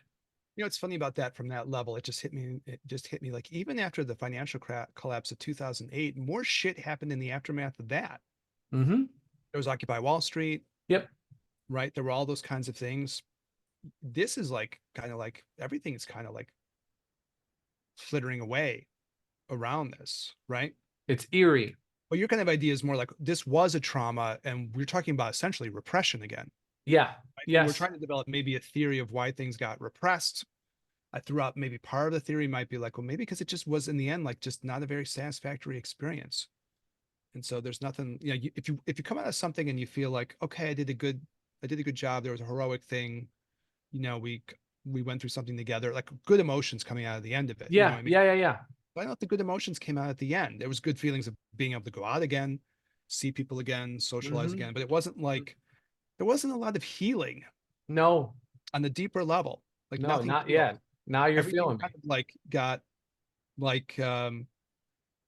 it's funny about that from that level. It just hit me. It just hit me like even after the financial collapse of 2008, more shit happened in the aftermath of that. Mm-hmm. There was Occupy Wall Street, Yep. right? There were all those kinds of things. This is like kind of like everything is kind of like flittering away around this, right? It's eerie. But your kind of idea is more like this was a trauma, and we're talking about essentially repression again. Yeah. Right? And we're Yes. trying to develop maybe a theory of why things got repressed. I threw out maybe part of the theory might be like, well, maybe because it just was in the end like just not a very satisfactory experience. And so there's nothing, if you come out of something and you feel like, okay, I did a good job. There was a heroic thing. We went through something together, like good emotions coming out of the end of it. You know what Yeah. I mean? Yeah. Yeah. Yeah. But I don't know if the good emotions came out at the end. There was good feelings of being able to go out again, see people again, socialize Mm-hmm. again. But it wasn't like there wasn't a lot of healing No, on the deeper level. Like no, nothing not healed. yet. Now you're Everything feeling kind me. of like got like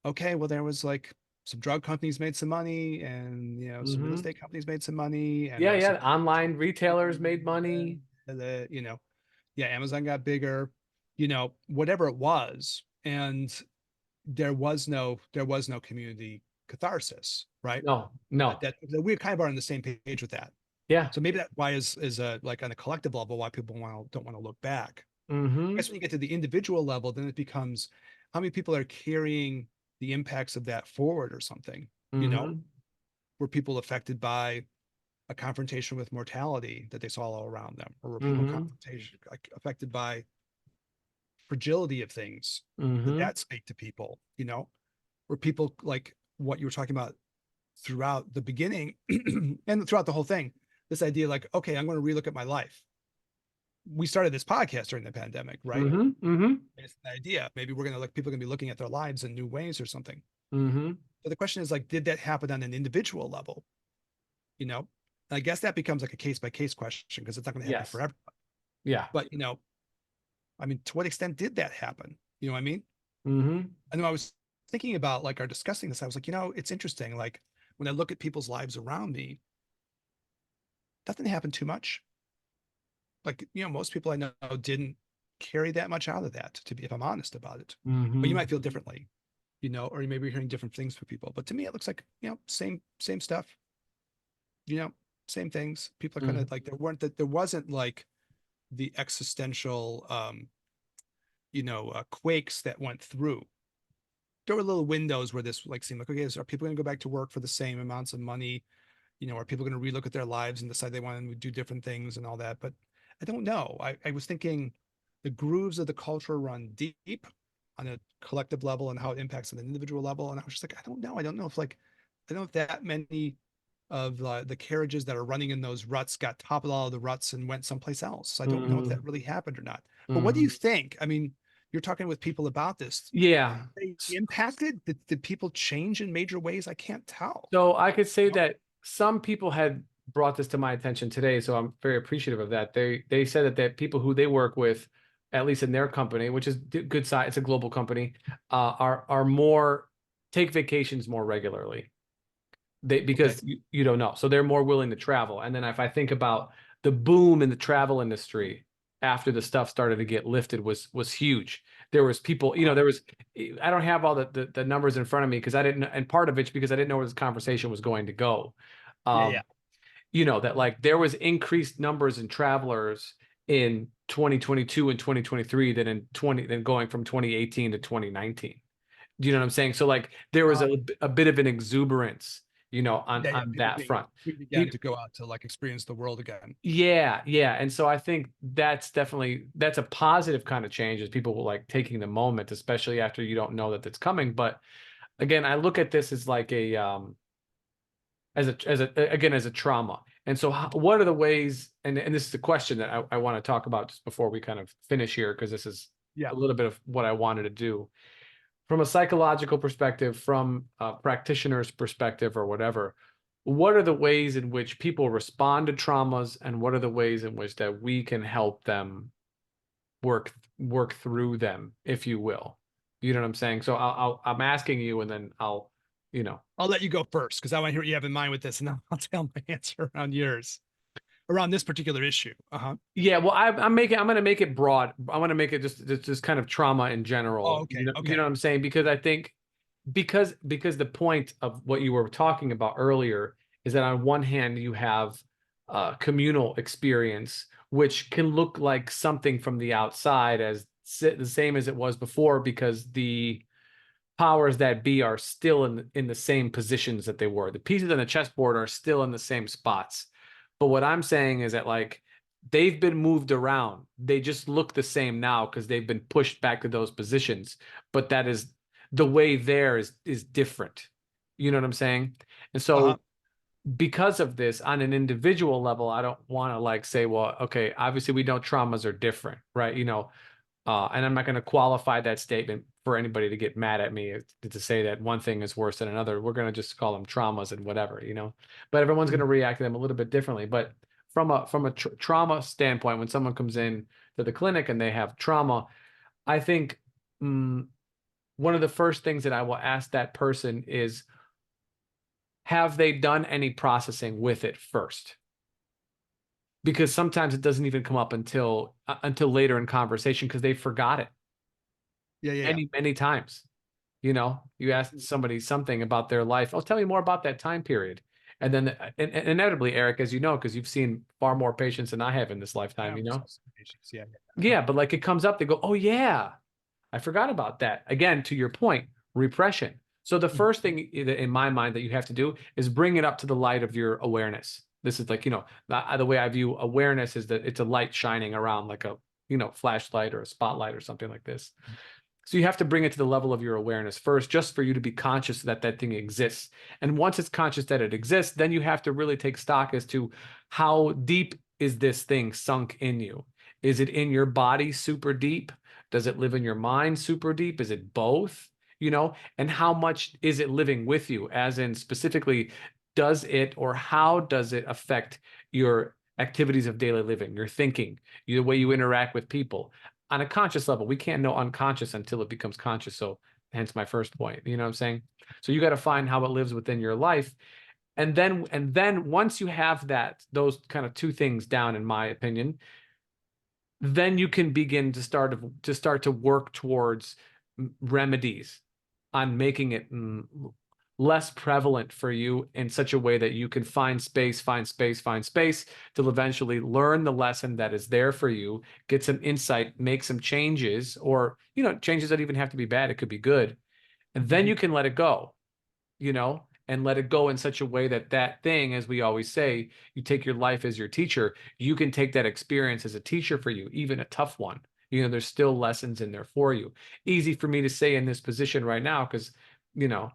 okay, well there was like some drug companies made some money and some real Mm-hmm. estate companies made some money and Yeah, there was yeah. some Online retailers made and money. yeah, Amazon got bigger, whatever it was. And there was no community catharsis, right? No, no. That we kind of are on the same page with that. Yeah. So maybe that's why is a like on a collective level why people don't want to look back. I Mm-hmm. guess when you get to the individual level, then it becomes how many people are carrying the impacts of that forward or something, Mm-hmm. were people affected by a confrontation with mortality that they saw all around them, or were people Mm-hmm. confrontation like affected by fragility of things? Did Mm-hmm. that speak to people? Were people like what you were talking about throughout the beginning and throughout the whole thing? This idea, like, okay, I'm going to relook at my life. We started this podcast during the pandemic, right? Mm-hmm. Mm-hmm. It's the idea. Maybe we're going to like people are going to be looking at their lives in new ways or something. Mm-hmm. But the question is like, did that happen on an individual level? You know, and I guess that becomes like a case by case question because it's not going to happen for Yes. everyone. Yeah. But I mean, to what extent did that happen? You know what I mean? Mm-hmm. I know I was thinking about like our discussing this. I was like, it's interesting. Like when I look at people's lives around me, nothing happened too much. Like, most people I know didn't carry that much out of that, to be, if I'm honest about it. But you Hmm. might feel differently, or you maybe hearing different things from people. But to me, it looks like, same stuff, you know, same things. People are kind Hmm. of like, there wasn't like the existential, quakes that went through. There were little windows where this like seemed like, okay, so are people going to go back to work for the same amounts of money? Are people going to relook at their lives and decide they want to do different things and all that? But I don't know. I was thinking the grooves of the culture run deep on a collective level and how it impacts on an individual level. And I was just like, I don't know. I don't know if that many of the carriages that are running in those ruts got toppled out of the ruts and went someplace else. So I don't know if that Hmm. really happened or not. But what do you Hmm. think? I mean, you're talking with people about this. Yeah. They impacted? Did people change in major ways? I can't tell. So I could say You know? that some people had brought this to my attention today, so I'm very appreciative of that. They said that people who they work with, at least in their company, which is good size, it's a global company, are more take vacations more regularly. Okay. Because you don't know. So they're more willing to travel. And then if I think about the boom in the travel industry after the stuff started to get lifted was huge. There was people, there was I don't have all the numbers in front of me because I didn't, and part of it's because I didn't know where this conversation was going to go. Yeah, yeah. Um, that like there was increased numbers in travelers in 2022 and 2023 than going from 2018 to 2019. Do you know what I'm saying? So like there was Uh, a bit of an exuberance, on yeah, yeah. on People that being front. free again Pe- to go out to like experience the world again. Yeah, yeah. And so I think that's a positive kind of change is people like taking the moment, especially after you don't know that it's coming. But again, I look at this as like as a trauma. And so what are the ways, and this is the question that I want to talk about just before we kind of finish here, because this is Yeah. a little bit of what I wanted to do from a psychological perspective, from a practitioner's perspective, or whatever. What are the ways in which people respond to traumas, and what are the ways in which that we can help them work through them, if you will? You know what I'm saying? So I'm asking you, and then you know, I'll let you go first because I want to hear what you have in mind with this, and then I'll tell my answer around yours, around this particular issue. Uh-huh. yeah. Well, I'm going to make it broad. I want to make it just kind of trauma in Oh, general. okay. You know Okay. what I'm saying? Because I think because the point of what you were talking about earlier is that on one hand you have communal experience, which can look like something from the outside as the same as it was before, because the powers that be are still in the same positions that they were. The pieces on the chessboard are still in the same spots. But what I'm saying is that like they've been moved around. They just look the same now because they've been pushed back to those positions. But that is the way there is different. You know what I'm saying? And Uh-huh. so because of this, on an individual level, I don't want to like say, well, okay, obviously we know traumas are different, right? And I'm not going to qualify that statement for anybody to get mad at me to say that one thing is worse than another. We're going to just call them traumas and whatever. But everyone's going to Mhm. react to them a little bit differently. But from a trauma standpoint, when someone comes in to the clinic and they have trauma, I think one of the first things that I will ask that person is, have they done any processing with it first? Because sometimes it doesn't even come up until later in conversation because they forgot it Yeah, yeah, yeah. many times. You ask somebody something about their life. Oh, tell me more about that time period. And then and inevitably, Eric, as you know, because you've seen far more patients than I have in this lifetime, Yeah, we saw some issues. Yeah, yeah. Uh-huh. Yeah, but like it comes up, they go, oh yeah, I forgot about that. Again, to your point, repression. So the Mhm. first thing in my mind that you have to do is bring it up to the light of your awareness. This is like, the way I view awareness is that it's a light shining around like a, flashlight or a spotlight or something like this. So you have to bring it to the level of your awareness first, just for you to be conscious that that thing exists. And once it's conscious that it exists, then you have to really take stock as to how deep is this thing sunk in you? Is it in your body super deep? Does it live in your mind super deep? Is it both? And how much is it living with you? As in specifically, does it or how does it affect your activities of daily living, your thinking, the way you interact with people? On a conscious level, we can't know unconscious until it becomes conscious. So hence my first point, you know what I'm saying? So you got to find how it lives within your life. And then once you have those kind of two things down, in my opinion, then you can begin to work towards remedies on making it less prevalent for you in such a way that you can find space, to eventually learn the lesson that is there for you, get some insight, make some changes, or changes that even have to be bad, it could be good, and then you Mhm. can let it go, and let it go in such a way that that thing, as we always say, you take your life as your teacher. You can take that experience as a teacher for you, even a tough one. There's still lessons in there for you. Easy for me to say in this position right now because, you know,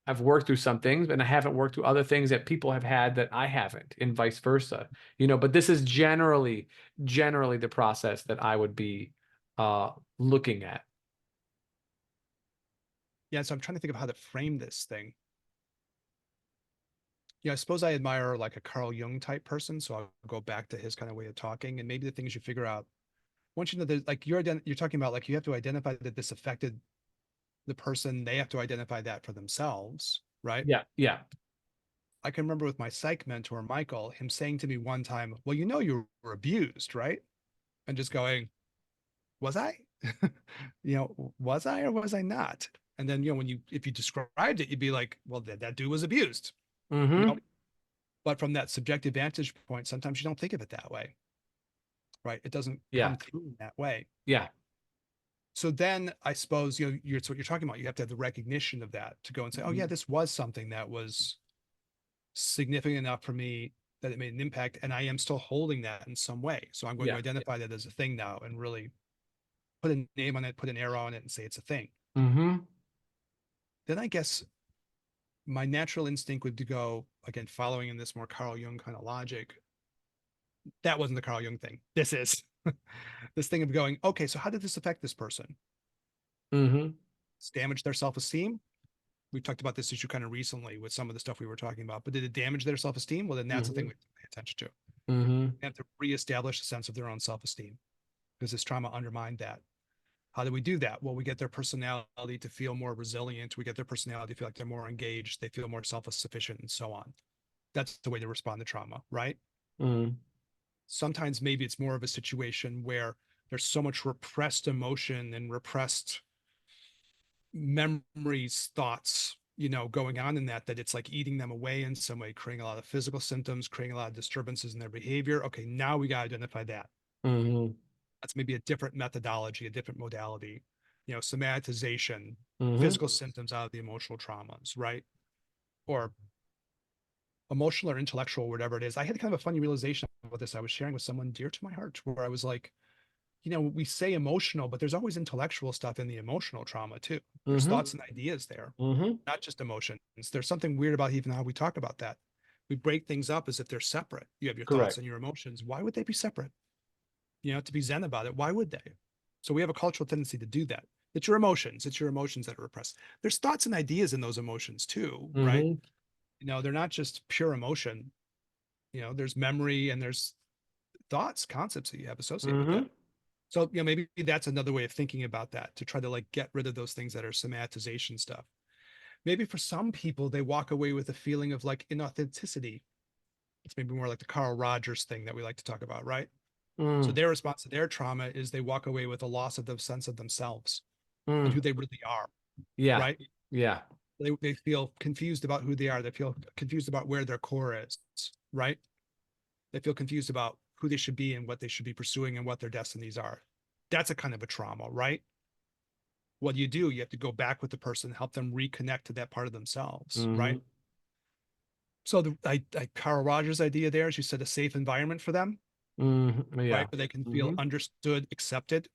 I've worked through some things and I haven't worked through other things that people have had that I haven't, and vice versa. But this is generally the process that I would be looking at. Yeah, so I'm trying to think of how to frame this thing. I suppose I admire like a Carl Jung type person, so I'll go back to his kind of way of talking, and maybe the things you figure out once you know that, like you're talking about, like you have to identify that this affected the person, they have to identify that for themselves, right? Yeah, yeah. I can remember with my psych mentor Michael, him saying to me one time, "Well, you were abused, right?" And just going, "Was I? Was I or was I not?" And then when you if you described it, you'd be like, "Well, that dude was abused," you know. Mm-hmm. But from that subjective vantage point, sometimes you don't think of it that way, right? It doesn't Yeah, come through in that way. yeah. So then I suppose it's what you're talking about. You have to have the recognition of that to go and say, "Oh yeah, Mhm. this was something that was significant enough for me that it made an impact, and I am still holding that in some way. So I'm going to Yeah. identify that as a thing now and really put a name on it, put an arrow on it, and say it's a thing." Mm-hmm. Then I guess my natural instinct would to go again, following in this more Carl Jung kind of logic. That wasn't the Carl Jung thing. This is this thing of going, okay, so how did this affect this person? Mm-hmm. It's damaged their self-esteem. We've talked about this issue kind of recently with some of the stuff we were talking about, but did it damage their self-esteem? Well, then that's the thing Mm-hmm. we have to pay attention to. Mm-hmm. They have to reestablish a sense of their own self-esteem because this trauma undermined that. How do we do that? Well, we get their personality to feel more resilient. We get their personality to feel like they're more engaged. They feel more self-sufficient and so on. That's the way to respond to trauma, right? Mm-hmm. Sometimes maybe it's more of a situation where there's so much repressed emotion and repressed memories, thoughts, going on in that it's like eating them away in some way, creating a lot of physical symptoms, creating a lot of disturbances in their behavior. Okay, now we got to identify that. Mm-hmm. That's maybe a different methodology, a different modality, somatization, Mm-hmm. physical symptoms out of the emotional traumas, right? Or emotional or intellectual, whatever it is. I had kind of a funny realization about this. I was sharing with someone dear to my heart where I was like, we say emotional, but there's always intellectual stuff in the emotional trauma too. There's Mm-hmm. thoughts and ideas there, Mm-hmm. not just emotions. There's something weird about even how we talk about that. We break things up as if they're separate. You have your thoughts Correct. and your emotions. Why would they be separate? To be zen about it. Why would they? So we have a cultural tendency to do that. It's your emotions. It's your emotions that are repressed. There's thoughts and ideas in those emotions too, right? Mm-hmm. They're not just pure emotion. There's memory and there's thoughts, concepts that you have associated with Mm-hmm. that. So, maybe that's another way of thinking about that, to try to like get rid of those things that are somatization stuff. Maybe for some people, they walk away with a feeling of like inauthenticity. It's maybe more like the Carl Rogers thing that we like to talk about, right? So Mm. their response to their trauma is they walk away with a loss of the sense of themselves and who Mm. they really are, Yeah. right? Yeah. They feel confused about who they are. They feel confused about where their core is, right? They feel confused about who they should be and what they should be pursuing and what their destinies are. That's a kind of a trauma, right? What do? You have to go back with the person, help them reconnect to that part of themselves, Mm-hmm. right? So Carl Rogers' idea there is you set a safe environment for them, Mm-hmm. right? Yeah. Where they can feel Mm-hmm. understood, accepted,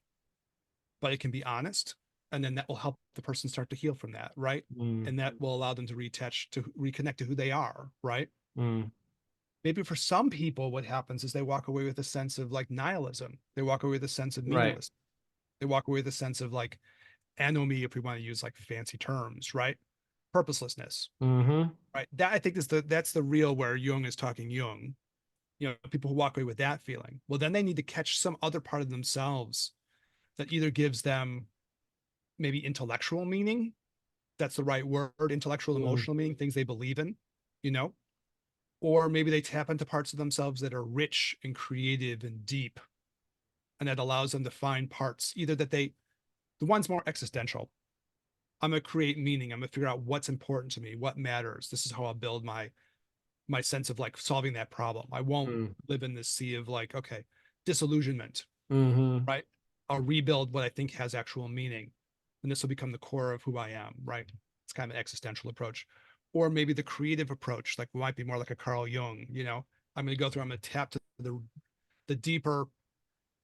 but it can be honest. And then that will help the person start to heal from that, right? Mm. And that will allow them to reconnect to who they are, right? Mm. Maybe for some people, what happens is they walk away with a sense of like nihilism. They walk away with a sense of Right. meaningless. They walk away with a sense of like anomie, if we want to use like fancy terms, right? Purposelessness, Mm-hmm. right? That I think is that's the real where Jung is talking Jung. People who walk away with that feeling. Well, then they need to catch some other part of themselves that either gives them maybe intellectual meaning. That's the right word, intellectual, Mm. emotional meaning, things they believe in, you know, or maybe they tap into parts of themselves that are rich and creative and deep, and that allows them to find parts either that they, the one's more existential. I'm going to create meaning. I'm going to figure out what's important to me, what matters. This is how I'll build my sense of like solving that problem. I won't Mm. live in this sea of like, okay, disillusionment, Mm-hmm. right? I'll rebuild what I think has actual meaning. And this will become the core of who I am, right? It's kind of an existential approach. Or maybe the creative approach, like might be more like a Carl Jung, you know, I'm going to go through, I'm going to tap to the deeper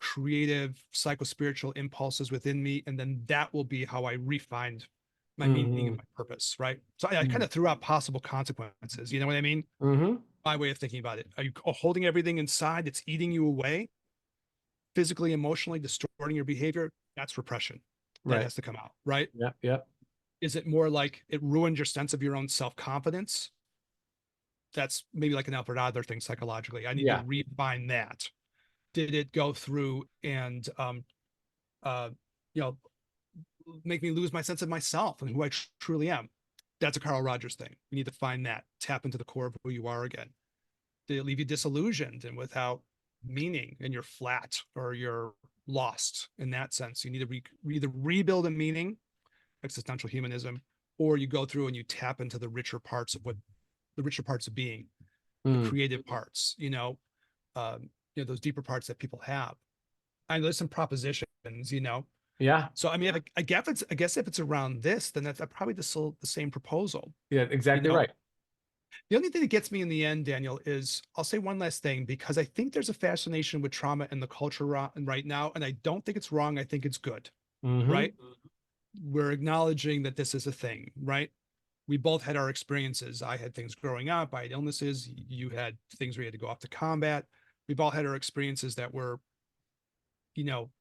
creative psychospiritual impulses within me. And then that will be how I refine my meaning Mm-hmm. and my purpose, right? So I kind Mm-hmm. of threw out possible consequences. You know what I mean? Mm-hmm. My way of thinking about it. Are you holding everything inside that's eating you away, physically, emotionally, distorting your behavior? That's repression. That Right. has to come out, right? Yeah. Yeah. Is it more like it ruined your sense of your own self-confidence? That's maybe like an Alfred Adler thing psychologically. I need to Yeah. refine that. Did it go through and uh you know make me lose my sense of myself and who I truly am? That's a Carl Rogers thing. You need to find that, tap into the core of who you are again. Did it leave you disillusioned and without meaning and you're flat or you're lost in that sense? You need to either rebuild a meaning, existential humanism, or you go through and you tap into the richer parts of what the richer parts of being, the Mm. creative parts, those deeper parts that people have. And there's some propositions, Yeah. So I mean, I guess if it's around this, then that's probably the same proposal. Yeah. You Exactly know, right. the only thing that gets me in the end, Daniel, is I'll say one last thing because I think there's a fascination with trauma in the culture right now, and I don't think it's wrong. I think it's good, Mm-hmm. right? We're acknowledging that this is a thing, right? We both had our experiences. I had things growing up. I had illnesses. You had things where you had to go off to combat. We've all had our experiences that were,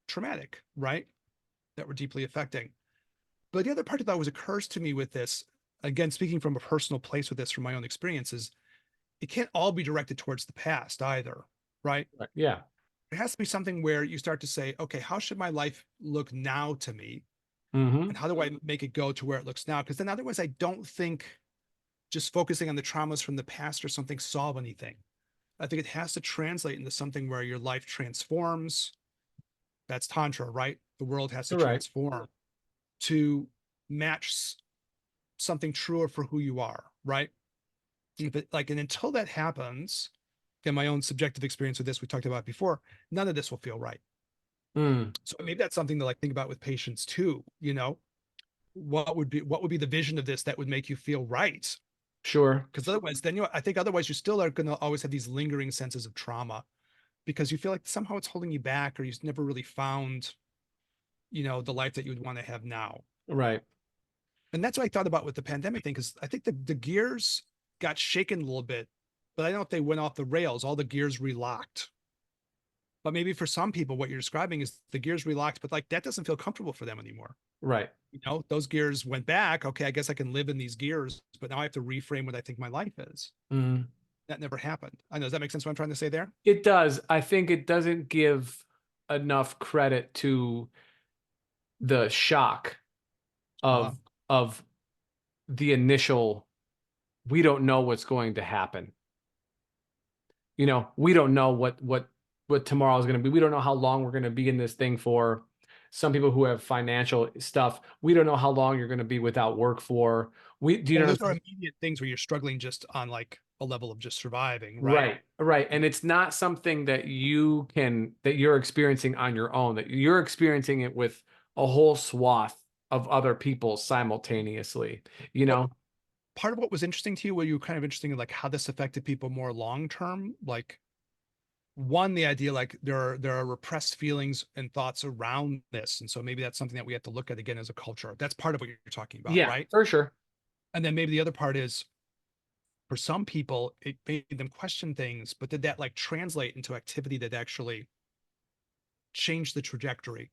traumatic, right? That were deeply affecting. But the other part that always occurs to me with this, again, speaking from a personal place with this from my own experiences, it can't all be directed towards the past either, right? Right. Yeah. It has to be something where you start to say, okay, how should my life look now to me? Mm-hmm. And how do I make it go to where it looks now? Because then otherwise, I don't think just focusing on the traumas from the past or something solve anything. I think it has to translate into something where your life transforms. That's Tantra, right? The world has to You're right. transform to match something truer for who you are, right? But like, and until that happens, again, my own subjective experience with this, we talked about before, none of this will feel right. Mm. So maybe that's something to like think about with patients too, what would be the vision of this that would make you feel right? Sure. Because otherwise, then I think otherwise you still are going to always have these lingering senses of trauma because you feel like somehow it's holding you back or you've never really found, the life that you would want to have now. Right. And that's what I thought about with the pandemic thing, because I think the gears got shaken a little bit, but I don't know if they went off the rails, all the gears relocked. But maybe for some people, what you're describing is the gears relocked, but like that doesn't feel comfortable for them anymore. Right. Those gears went back. Okay, I guess I can live in these gears, but now I have to reframe what I think my life is. Mm. That never happened. I know. Does that make sense what I'm trying to say there? It does. I think it doesn't give enough credit to the shock Uh, of the initial, we don't know what's going to happen. We don't know what tomorrow is going to be. We don't know how long we're going to be in this thing for. Some people who have financial stuff, we don't know how long you're going to be without work for. Do you know what I'm those are saying? immediate things where you're struggling just on like a level of just surviving, right? Right, right. And it's not something that you're experiencing on your own, that you're experiencing it with a whole swath of other people simultaneously, you What know? part of what was interesting to you, were you kind of interesting in like how this affected people more long term? Like one, the idea like there are repressed feelings and thoughts around this. And so maybe that's something that we have to look at again as a culture. That's part of what you're talking about, Yeah, right? for sure. And then maybe the other part is for some people, it made them question things, but did that like translate into activity that actually changed the trajectory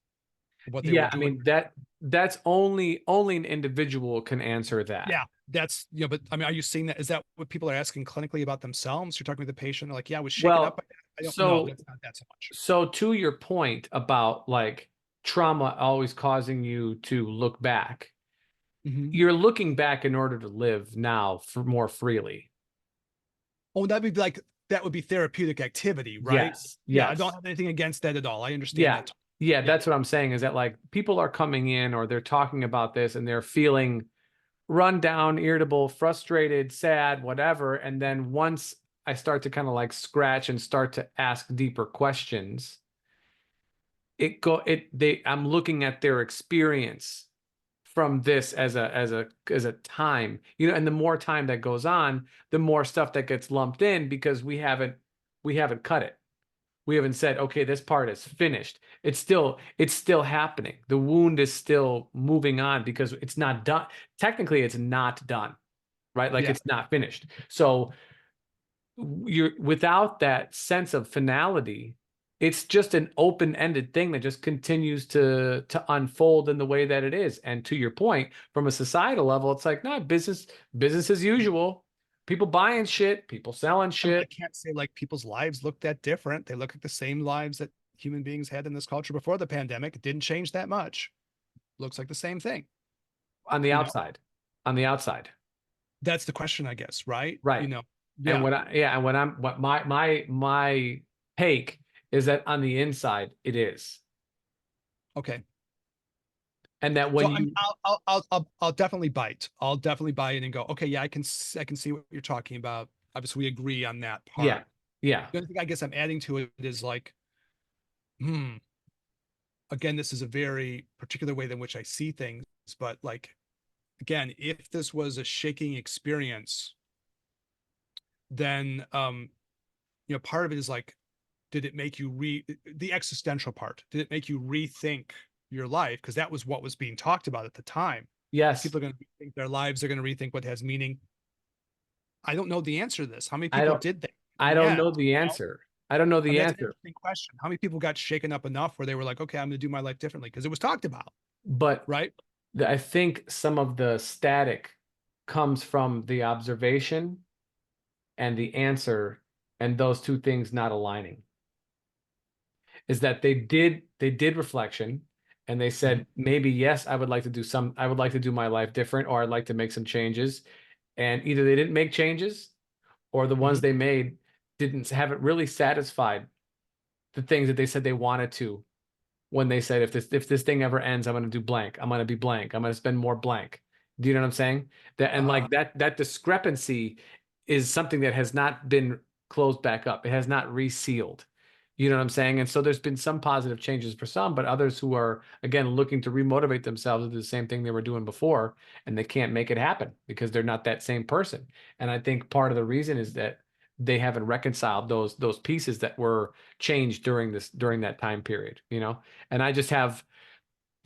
of what they were Yeah, I doing? mean that's only an individual can answer that. Yeah, that's but I mean, are you seeing that? Is that what people are asking clinically about themselves? You're talking with the patient, like, yeah, I was shaken up Well, by that. I don't know. so That's not that so much. so to your point about like trauma always causing you to look back, Hmm. you're looking back in order to live now for more freely. Oh, that would be therapeutic activity, right? Yes, Yeah, I don't yes. have anything against that at all. I understand Yeah. that. Yeah, Yeah. that's what I'm saying is that like people are coming in or they're talking about this and they're feeling run down, irritable, frustrated, sad, whatever. And then once I start to kind of like scratch and start to ask deeper questions, I'm looking at their experience from this as a time, and the more time that goes on, the more stuff that gets lumped in because we haven't cut it. We haven't said, okay, this part is finished. It's still happening. The wound is still moving on because it's not done. Technically, it's not done, right? Like Yeah. it's not finished. So you're without that sense of finality, it's just an open-ended thing that just continues to unfold in the way that it is. And to your point, from a societal level, it's like, no, business as usual. People buying shit, people selling I mean, I shit. can't say like people's lives look that different. They look like the same lives that human beings had in this culture before the pandemic. It didn't change that much. Looks like the same thing. On the You know, outside. On the outside. that's the question, I guess, right? Right. And Yeah. what my take is that on the inside it is. Okay. And that So when I'm, you I'll definitely bite. I'll definitely buy in and go, okay, yeah, I can see what you're talking about. Obviously, we agree on that yeah, part. yeah, The only thing I guess I'm adding to it is like, hmm, again, this is a very particular way in which I see things, but like, again, if this was a shaking experience, then part of it is like, did it make you the existential part? Did it make you rethink your life? Because that was what was being talked about at the time. yes. People are going to rethink their lives. They're going to rethink what has meaning. I don't know the answer to this. How many I people don't did that in I the don't end? know the You know, answer. I don't know I mean, the that's an answer. interesting question. How many people got shaken up enough where they were like, okay, I'm going to do my life differently because it was talked about, But right? I think some of the static comes from the observation and the answer and those two things not aligning. Is that they did reflection and they Mhm. said maybe yes, I would like to do my life different or I'd like to make some changes. And either they didn't make changes or the ones Mhm. they made haven't really satisfied the things that they said they wanted to when they said if this thing ever ends, I'm going to do blank. I'm going to be blank. I'm going to spend more blank. Do you know what I'm saying? That and Uh-huh. like that discrepancy is something that has not been closed back up. It has not resealed. You know what I'm saying? And so there's been some positive changes for some, but others who are again looking to remotivate themselves to do the same thing they were doing before, and they can't make it happen because they're not that same person. And I think part of the reason is that they haven't reconciled those pieces that were changed during that time period, and I just have,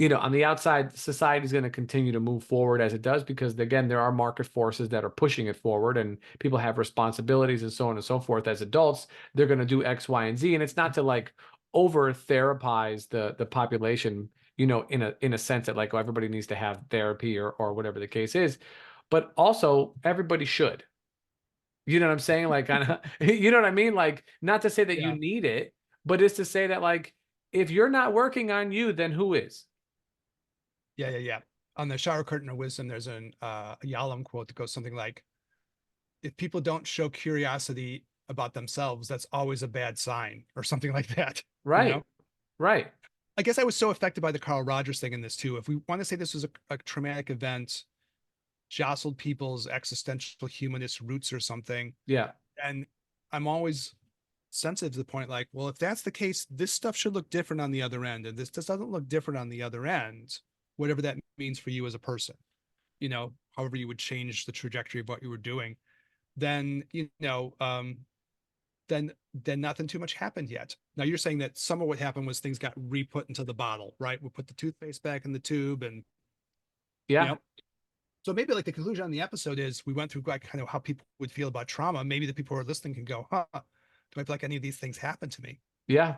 on the outside, society is going to continue to move forward as it does because, again, there are market forces that are pushing it forward and people have responsibilities and so on and so forth. As adults, they're going to do X, Y, and Z. And it's not to like over therapize the population, in a sense that like, oh, everybody needs to have therapy or whatever the case is. But also, everybody should. You know what I'm saying? Like, you know what I mean? Like, not to say that you Yeah. need it, but it's to say that, like, if you're not working on you, then who is? Yeah. Yeah. Yeah. On the shower curtain of wisdom, there's a Yalom quote that goes something like, if people don't show curiosity about themselves, that's always a bad sign, or something like that. You know? Right. Right. I guess I was so affected by the Carl Rogers thing in this too. If we want to say this was a traumatic event, jostled people's existential humanist roots or something, Yeah. and I'm always sensitive to the point like, well, if that's the case, this stuff should look different on the other end, and this doesn't look different on the other end, whatever that means for you as a person, however you would change the trajectory of what you were doing, then then nothing too much happened yet. Now you're saying that some of what happened was things got re-put into the bottle, right? We put the toothpaste back in the tube, and you Yeah. know, so maybe like the conclusion on the episode is we went through like kind of how people would feel about trauma. Maybe the people who are listening can go, huh, do I feel like any of these things happen to me? Yeah.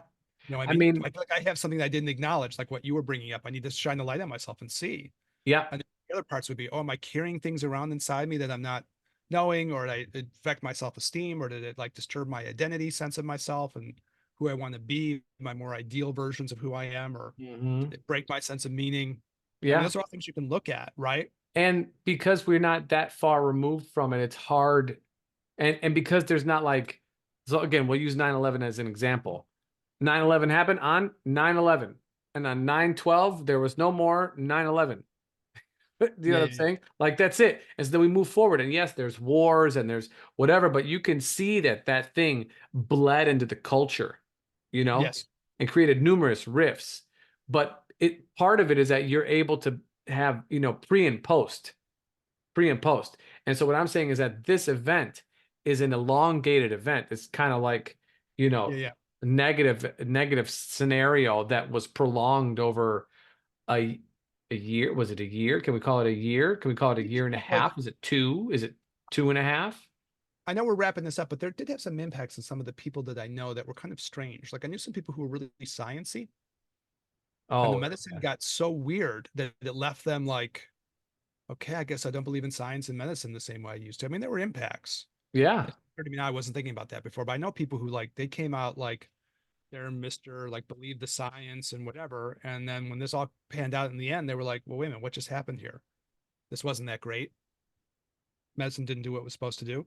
You know what I I mean? Do mean, I feel like I have something that I didn't acknowledge, like what you were bringing up? I need to shine the light on myself and see. yeah. And the other parts would be, oh, am I carrying things around inside me that I'm not knowing, or did it affect my self-esteem, or did it like disturb my identity sense of myself and who I want to be, my more ideal versions of who I am, or Hmm. did it break my sense of meaning? I mean, Yeah. those are all things you can look at, right? And because we're not that far removed from it, it's hard. And because there's not like, so again, we'll use 9/11 as an example. 9/11 happened on 9/11, and on 9/12 there was no more 9/11. Do you know Yeah, what I'm yeah, yeah. saying? Like that's it. And so then we move forward, and yes, there's wars and there's whatever, but you can see that that thing bled into the culture, you know, Yes. and created numerous rifts. But it part of it is that you're able to have, pre and post. And so what I'm saying is that this event is an elongated event. It's kind of like, you Yeah, know, yeah. negative scenario that was prolonged over a a year. Was it a year? Can we call it a year? Can we call it a year and a Like, half? Is it two? Is it two and a half? I know we're wrapping this up, but there did have some impacts on some of the people that I know that were kind of strange. Like I knew some people who were really sciencey, and the Oh, medicine got so weird that it left them like, okay, I guess I don't believe in science and medicine the same way I used to. I mean, there were impacts. yeah, It's weird to me now. I wasn't thinking about that before, but I know people who like they came out like they're Mr. like believe the science and whatever. And then when this all panned out in the end, they were like, well, wait a minute, what just happened here? This wasn't that great. Medicine didn't do what it was supposed to do.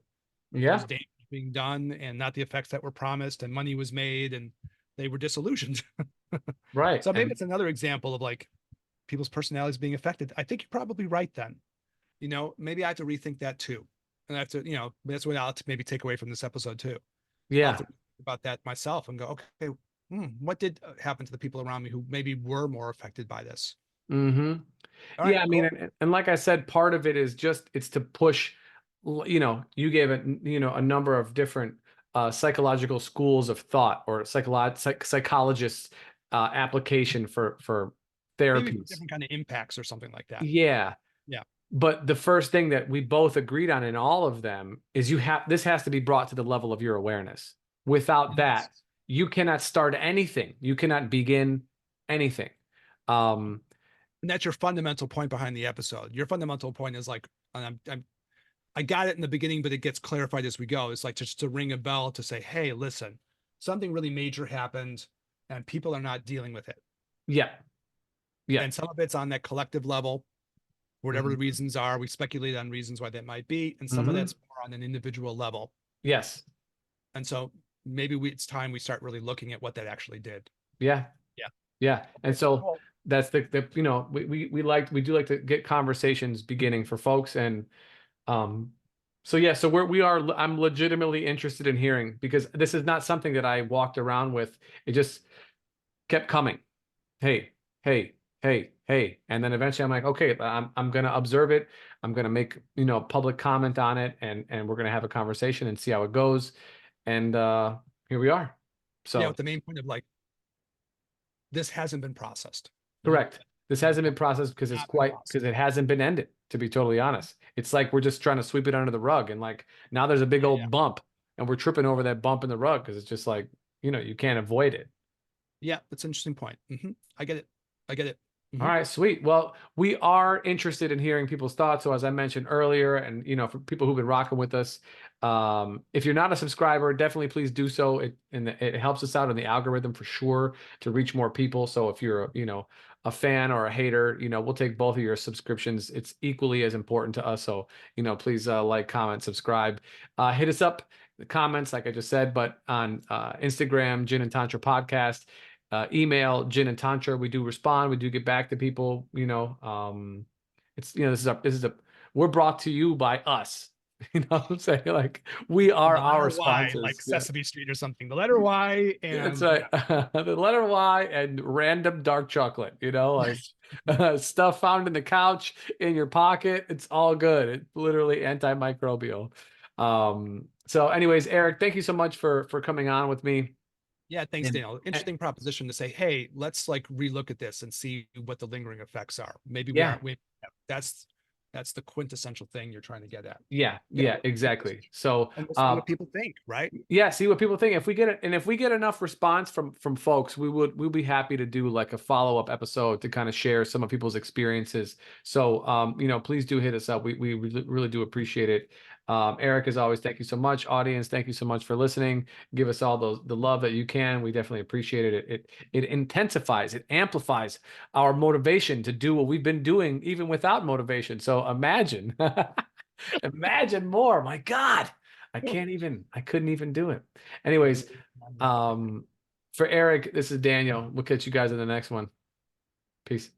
There was yeah, damage being done and not the effects that were promised, and money was made, and they were disillusioned. right. So maybe And it's another example of like people's personalities being affected. I think you're probably right then. Maybe I have to rethink that too. And I have to, that's what I'll maybe take away from this episode too. I'll have yeah. to think about that myself and go, okay, what did happen to the people around me who maybe were more affected by this? hmm All Yeah, right, I mean, cool. and like I said, part of it is just it's to push, you gave it, a number of different psychological schools of thought or psychologists application for Maybe for therapies. different kind of impacts or something like that. Yeah. Yeah. But the first thing that we both agreed on in all of them is this has to be brought to the level of your awareness. Without Yes. that, you cannot start anything. You cannot begin anything. Um, And that's your fundamental point behind the episode. Your fundamental point is like, and I got it in the beginning, but it gets clarified as we go. It's like just to ring a bell to say, hey, listen, something really major happened and people are not dealing with it. yeah, yeah. And some of it's on that collective level, whatever the hmm reasons are. We speculate on reasons why that might be. And some of hmm that's more on an individual level. Yes. And so maybe it's time we start really looking at what that actually did. Yeah. Yeah. Yeah. And Okay. so Cool. that's we do like to get conversations beginning for folks. And um, so yeah, so I'm legitimately interested in hearing because this is not something that I walked around with. It just kept coming. Hey, hey, hey, hey. And then eventually I'm like, okay, I'm gonna observe it. I'm gonna make, public comment on it, and we're gonna have a conversation and see how it goes. And here we are. Yeah. So With the main point of like, this hasn't been processed. correct. This Main hasn't been point. processed Not been because processed. it hasn't been ended, to be totally honest. It's like we're just trying to sweep it under the rug. And like now there's a big Yeah. Yeah. old bump and we're tripping over that bump in the rug because it's just like, you can't avoid it. Yeah. That's an interesting point. I get it. I get it. All Hmm. right, sweet. Well, we are interested in hearing people's thoughts. So as I mentioned earlier, and for people who've been rocking with us, if you're not a subscriber, definitely please do so. It helps us out in the algorithm for sure to reach more people. So if you're a fan or a hater, we'll take both of your subscriptions. It's equally as important to us. So please like, comment, subscribe, hit us up in the comments, like I just said, but on Instagram, Gin and Tantra Podcast, email Gin and Tantra. We do respond. We do get back to people. It's this is a we're brought to you by us. You know what I'm saying? Like we are The our letter Y, like sponsors. Yeah, Sesame Street or something. The letter Y, that's and right. yeah. The letter Y and random dark chocolate. Like stuff found in the couch, in your pocket. It's all good. It's literally antimicrobial. So, anyways, Eric, thank you so much for coming on with me. Yeah, thanks, And, Daniel. and Interesting proposition to say, hey, let's like relook at this and see what the lingering effects are. Maybe we yeah, aren't. That's the quintessential thing you're trying to get at. yeah, Yeah, yeah, exactly. So, and we'll see what people think, right? yeah, see what people think. If we get it, and if we get enough response from folks, we'll be happy to do like a follow-up episode to kind of share some of people's experiences. So please do hit us up. We really do appreciate it. Eric, as always, thank you so much. Audience, thank you so much for listening. Give us all the love that you can. We definitely appreciate it. It intensifies, it amplifies our motivation to do what we've been doing even without motivation. So imagine imagine more. My God. I couldn't even do it. Anyways, for Eric, this is Daniel. We'll catch you guys in the next one. Peace.